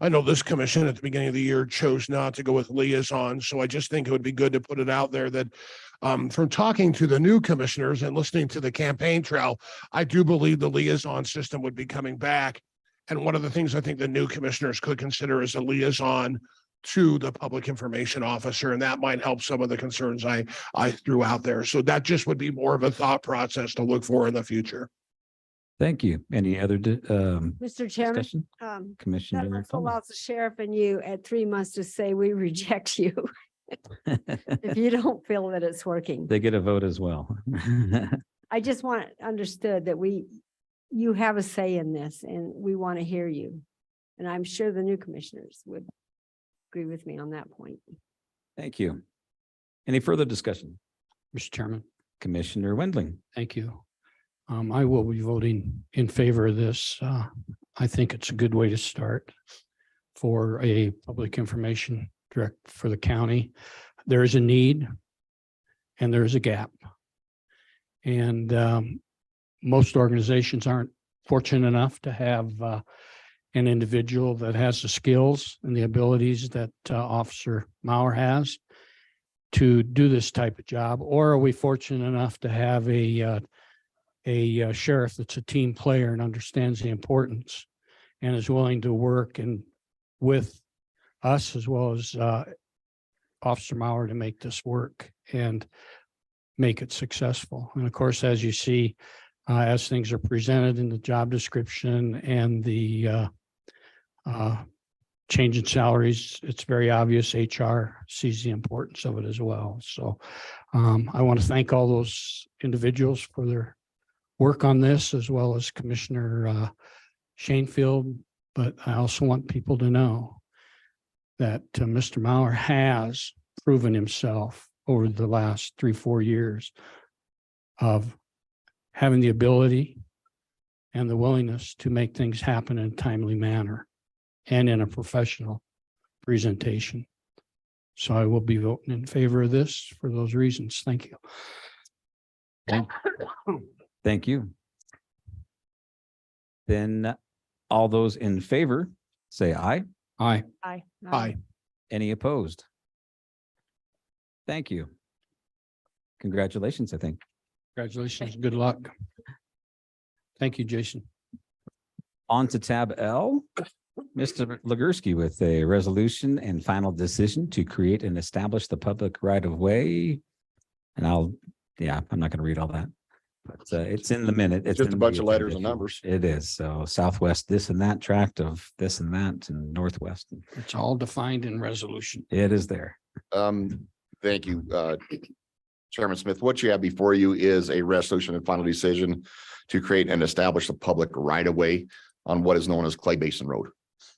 know this commission at the beginning of the year chose not to go with liaison, so I just think it would be good to put it out there that from talking to the new commissioners and listening to the campaign trail, I do believe the liaison system would be coming back. And one of the things I think the new commissioners could consider is a liaison to the public information officer, and that might help some of the concerns I threw out there. So that just would be more of a thought process to look for in the future. Thank you. Any other Mr. Chairman, discussion? that Commissioner also Coleman. allows the sheriff and you at 3 months to say, we reject you. If you don't feel that it's working. They get a vote as well. I just want it understood that you have a say in this and we want to hear you. And I'm sure the new commissioners would agree with me on that point. Thank you. Any further discussion? Mr. Chairman, Commissioner Wendling. thank you. I will be voting in favor of this. I think it's a good way to start for a public information direct for the county. There is a need and there is a gap. And most organizations aren't fortunate enough to have an individual that has the skills and the abilities that Officer Mauer has to do this type of job. Or are we fortunate enough to have a sheriff that's a team player and understands the importance and is willing to work and with us as well as Officer Mauer to make this work and make it successful. And of course, as you see, as things are presented in the job description and the change in salaries, it's very obvious HR sees the importance of it as well. So I want to thank all those individuals for their work on this, as well as Commissioner Shanefield. But I also want people to know that Mr. Mauer has proven himself over the last 3-4 years of having the ability and the willingness to make things happen in a timely manner and in a professional presentation. So I will be voting in favor of this for those reasons. Thank you. Thank you. Then all those in favor, say aye. Aye. Aye. Aye. Any opposed? Thank you. Congratulations, I think. Congratulations. Good luck. Thank you, Jason. On to tab L. Mr. Legursky with a resolution and final decision to create and establish the public right of way. And I'm not going to read all that. It's in the minute. It's Just in a bunch the of letters agenda and if you- It is. So southwest, this and that tract of this and that and northwest. It's all defined in resolution. It is there. Thank you, Chairman Smith. What you have before you is a resolution and final decision to create and establish a public right of way on what is known as Clay Basin Road.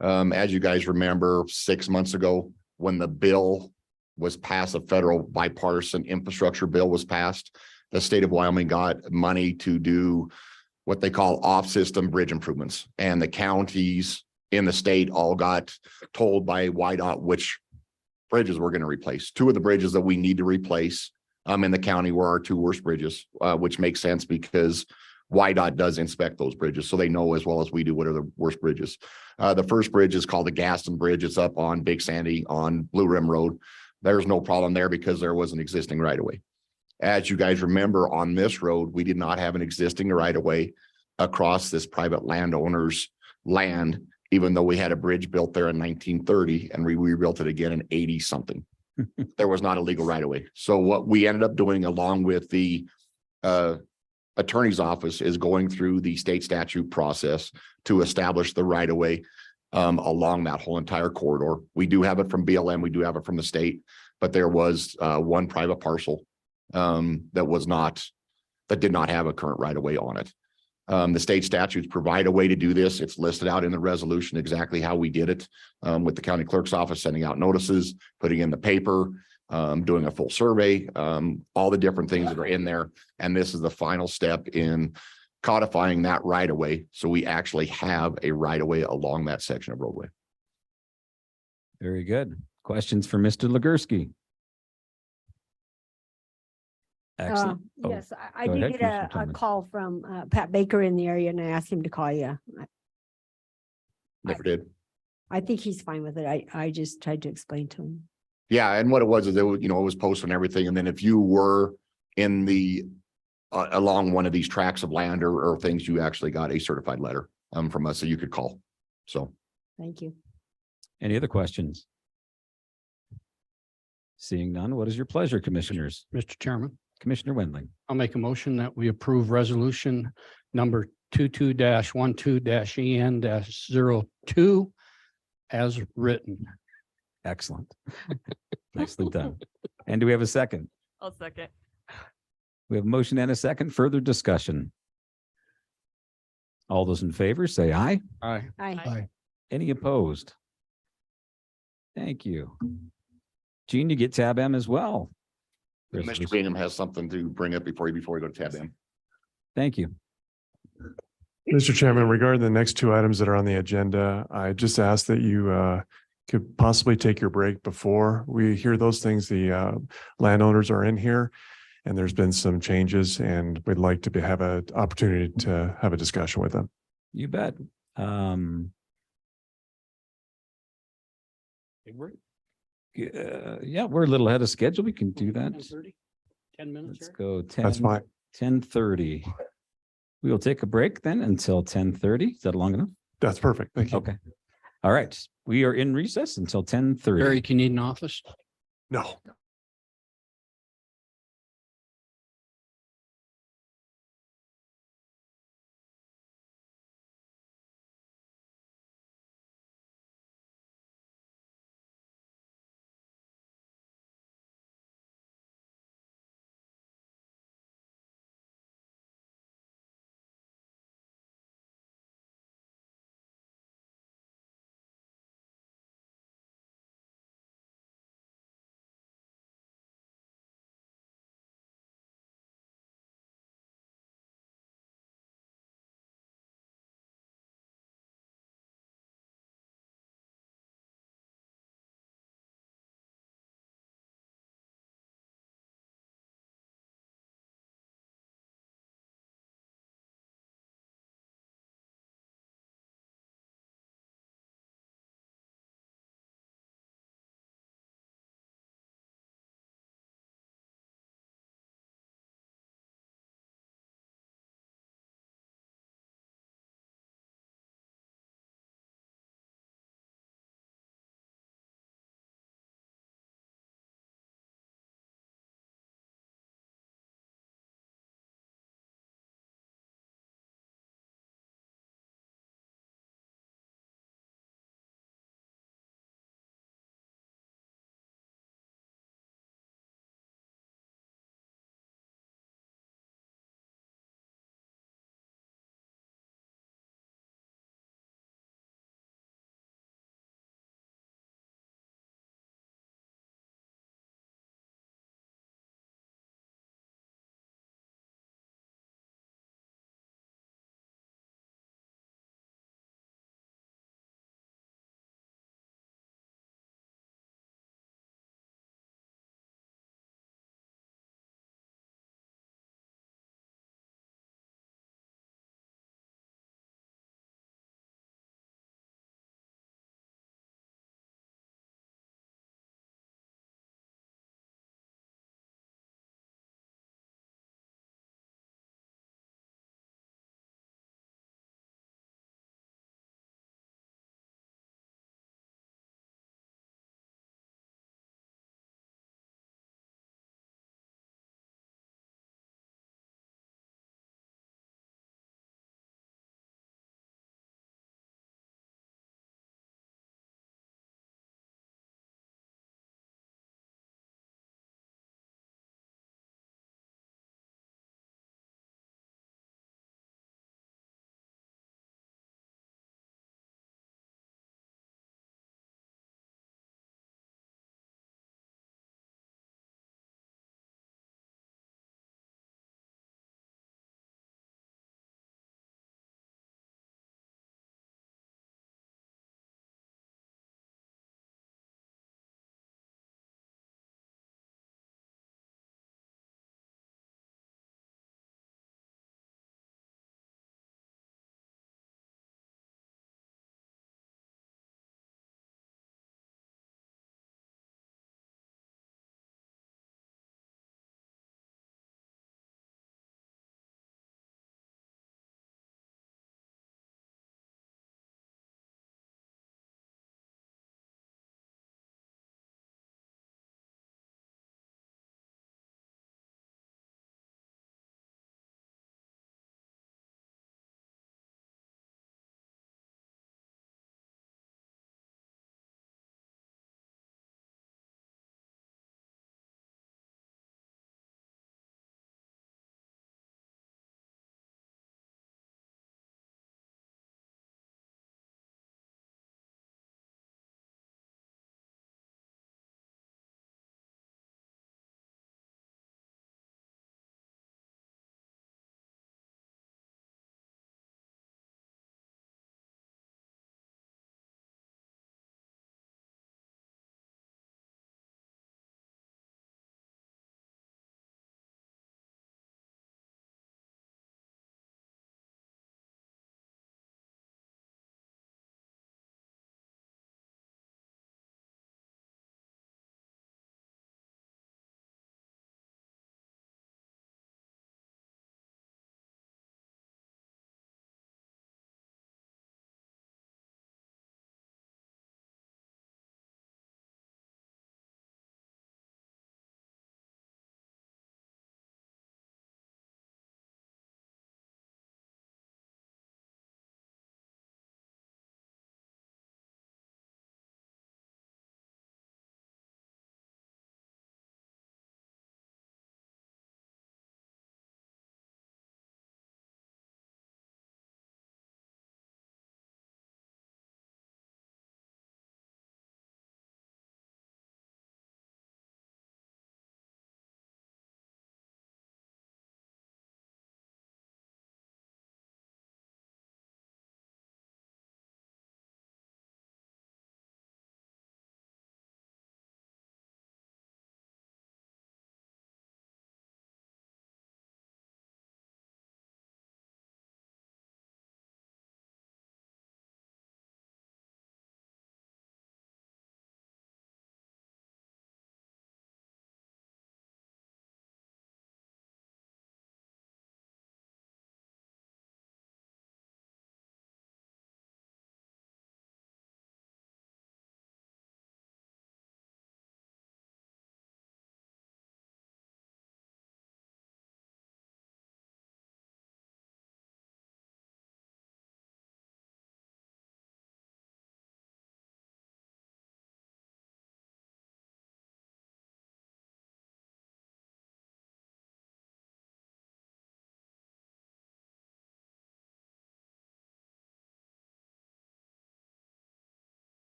As you guys remember, 6 months ago, when the bill was passed, a federal bipartisan infrastructure bill was passed, the state of Wyoming got money to do what they call off-system bridge improvements. And the counties in the state all got told by YDOT which bridges we're going to replace. Two of the bridges that we need to replace in the county were our two worst bridges, which makes sense because YDOT does inspect those bridges, so they know as well as we do what are the worst bridges. The first bridge is called the Gaston Bridge. It's up on Big Sandy on Blue Rim Road. There's no problem there because there was an existing right of way. As you guys remember, on this road, we did not have an existing right of way across this private landowner's land, even though we had a bridge built there in 1930 and we rebuilt it again in 80 something. There was not a legal right of way. So what we ended up doing along with the attorney's office is going through the state statute process to establish the right of way along that whole entire corridor. We do have it from BLM. We do have it from the state, but there was one private parcel that did not have a current right of way on it. The state statutes provide a way to do this. It's listed out in the resolution exactly how we did it with the county clerk's office, sending out notices, putting in the paper, doing a full survey, all the different things that are in there. And this is the final step in codifying that right of way. So we actually have a right of way along that section of roadway. Very good. Questions for Mr. Legursky? Excellent. Oh, Yes, I go did ahead, get Commissioner a Thomas. call from Pat Baker in the area and I asked him to call you. Never did. I think he's fine with it. I just tried to explain to him. Yeah, and what it was is it was, it was posted and everything. And then if you were in the along one of these tracts of land or things, you actually got a certified letter from us that you could call. So Thank you. Any other questions? Seeing none, what is your pleasure, commissioners? Mr. Chairman, Commissioner Wendling. I'll make a motion that we approve resolution number 22-12-EN-02 as written. Excellent. Nicely done. And do we have a second? I'll second. We have a motion and a second. Further discussion. All those in favor say aye. Aye. Aye. Any opposed? Thank you. Gene, you get tab M as well. Mr. Bingham has something to bring up before we go to tab M. Thank you. Mr. Chairman, regarding the next two items that are on the agenda, I just ask that you could possibly take your break before we hear those things. The landowners are in here and there's been some changes and we'd like to have an opportunity to have a discussion with them. You bet. Yeah, we're a little ahead of schedule. We can do that. 10 minutes. Let's go 10. That's fine. 10:30. We will take a break then until 10:30. Is that long enough? That's perfect. Thank you. Okay. All right. We are in recess until 10:30. Barry, can you need an office? No.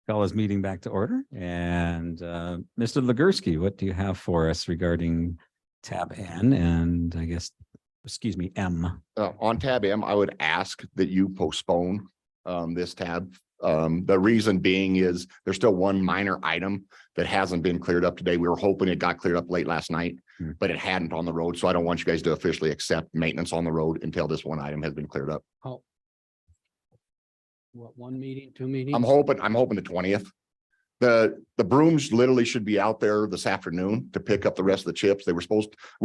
Call this meeting back to order. And Mr. Legursky, what do you have for us regarding tab N and I guess, excuse me, M? On tab M, I would ask that you postpone this tab. The reason being is there's still one minor item that hasn't been cleared up today. We were hoping it got cleared up late last night, but it hadn't on the road. So I don't want you guys to officially accept maintenance on the road until this one item has been cleared up. Oh. What, one meeting, two meetings? I'm hoping the 20th. The brooms literally should be out there this afternoon to pick up the rest of the chips. We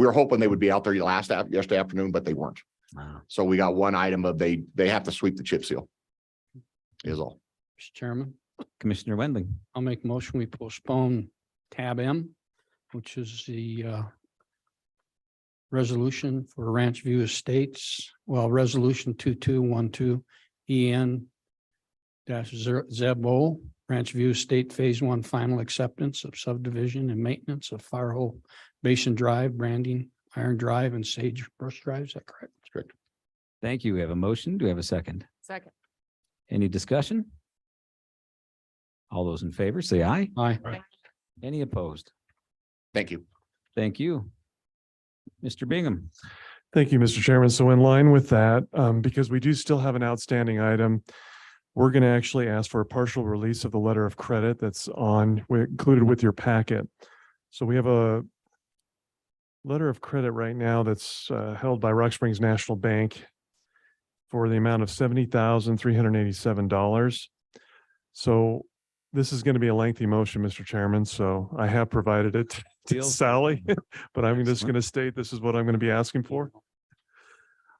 were hoping they would be out there yesterday afternoon, but they weren't. Wow. So we got one item of they have to sweep the chip seal. Is all. Mr. Chairman, Commissioner Wendling. I'll make a motion. We postpone tab M, which is the resolution for Ranch View Estates. Well, resolution 2212 EN -ZEBO, Ranch View Estate Phase 1 final acceptance of subdivision and maintenance of Firehole Basin Drive, Branding, Iron Drive, and Sage Brush Drive. Is that correct? That's correct. Thank you. We have a motion. Do we have a second? Second. Any discussion? All those in favor, say aye. Aye. Any opposed? Thank you. Thank you. Mr. Bingham. Thank you, Mr. Chairman. So in line with that, because we do still have an outstanding item, we're going to actually ask for a partial release of the letter of credit that's included with your packet. So we have a letter of credit right now that's held by Rock Springs National Bank for the amount of $70,387. So this is going to be a lengthy motion, Mr. Chairman. So I have provided it to Deals. Sally, but I'm just going to state this is what I'm going to be asking for.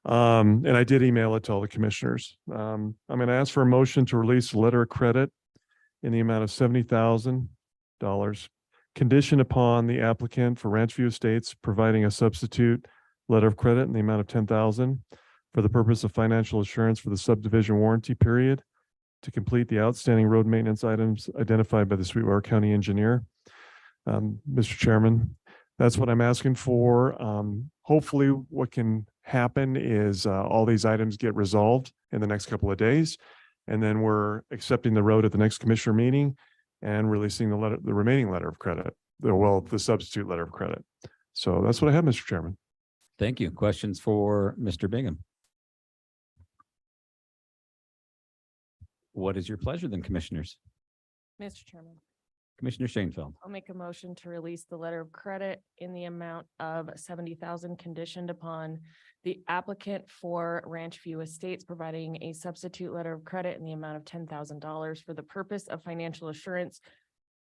And I did email it to all the commissioners. I'm going to ask for a motion to release a letter of credit in the amount of $70,000, conditioned upon the applicant for Ranch View Estates providing a substitute letter of credit in the amount of $10,000 for the purpose of financial assurance for the subdivision warranty period to complete the outstanding road maintenance items identified by the Sweetwater County engineer. Mr. Chairman, that's what I'm asking for. Hopefully what can happen is all these items get resolved in the next couple of days. And then we're accepting the road at the next commissioner meeting and releasing the remaining letter of credit, the substitute letter of credit. So that's what I have, Mr. Chairman. Thank you. Questions for Mr. Bingham? What is your pleasure then, commissioners? Mr. Chairman, Commissioner Shanefield. I'll make a motion to release the letter of credit in the amount of 70,000 conditioned upon the applicant for Ranch View Estates providing a substitute letter of credit in the amount of $10,000 for the purpose of financial assurance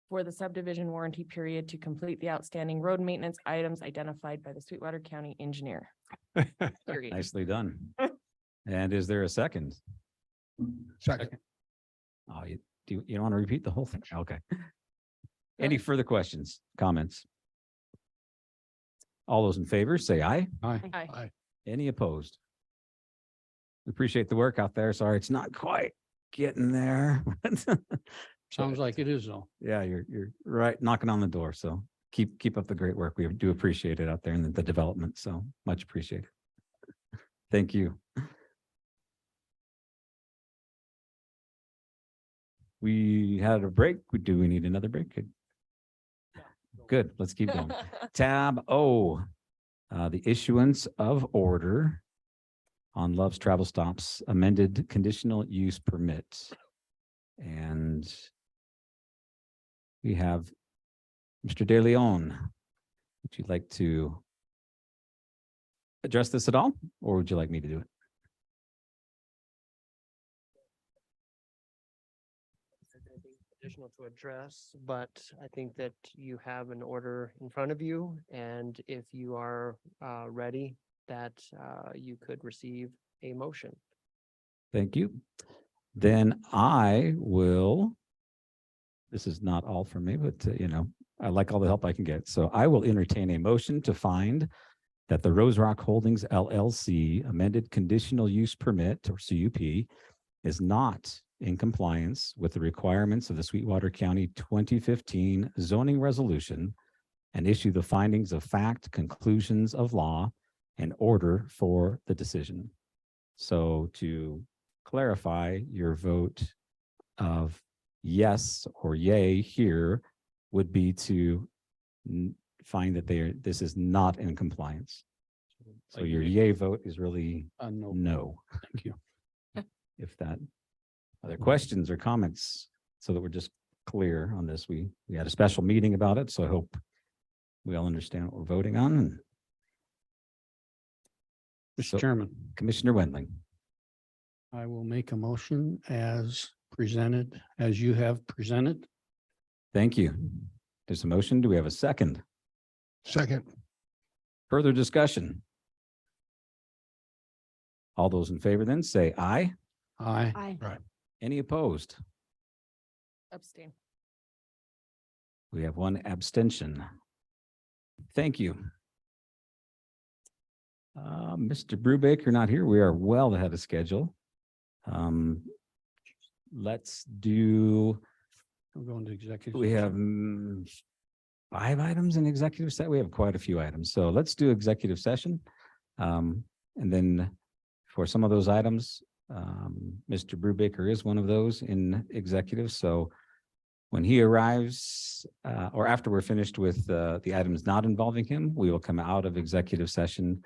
for the subdivision warranty period to complete the outstanding road maintenance items identified by the Sweetwater County engineer. Period. Nicely done. And is there a second? Second. Oh, you don't want to repeat the whole thing? Okay. Any further questions, comments? All those in favor, say aye. Aye. Aye. Any opposed? We appreciate the work out there. Sorry, it's not quite getting there. Sounds like it is though. Yeah, you're right, knocking on the door. So keep up the great work. We do appreciate it out there in the development. So much appreciated. Thank you. We had a break. Do we need another break? Good. Let's keep going. Tab O, the issuance of order on Love's Travel Stops amended conditional use permit. And we have Mr. De Leon. Would you like to address this at all, or would you like me to do it? Additional to address, but I think that you have an order in front of you, and if you are ready, that you could receive a motion. Thank you. Then I will, this is not all from me, but I like all the help I can get. So I will entertain a motion to find that the Rose Rock Holdings LLC amended conditional use permit, or CUP, is not in compliance with the requirements of the Sweetwater County 2015 zoning resolution and issue the findings of fact, conclusions of law, and order for the decision. So to clarify your vote of yes or yay here would be to find that this is not in compliance. So your yay vote is really No. no. Thank you. If that, other questions or comments, so that we're just clear on this. We had a special meeting about it, so I hope we all understand what we're voting on. Mr. Chairman, Commissioner Wendling. I will make a motion as presented, as you have presented. Thank you. There's a motion. Do we have a second? Second. Further discussion? All those in favor then say aye. Aye. Aye. Any opposed? Abstain. We have one abstention. Thank you. Mr. Brubaker not here. We are well ahead of schedule. Let's do, We're going to executive. we have session. 5 items in executive set. We have quite a few items. So let's do executive session. And then for some of those items, Mr. Brubaker is one of those in executive. So when he arrives, or after we're finished with the items not involving him, we will come out of executive session,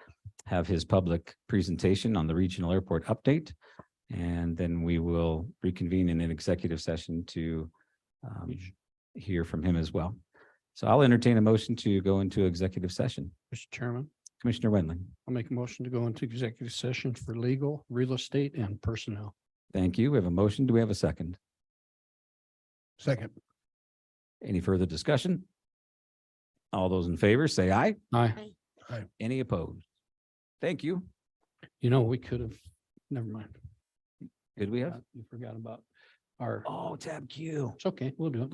have his public presentation on the regional airport update, and then we will reconvene in an executive session to hear from him as well. So I'll entertain a motion to go into executive session. Mr. Chairman, Commissioner Wendling. I'll make a motion to go into executive session for legal, real estate, and personnel. Thank you. We have a motion. Do we have a second? Second. Any further discussion? All those in favor say aye. Aye. Aye. Any opposed? Thank you. You know, we could have, never mind. Did we have? You forgot about our, Oh, tab Q. it's okay, we'll do it.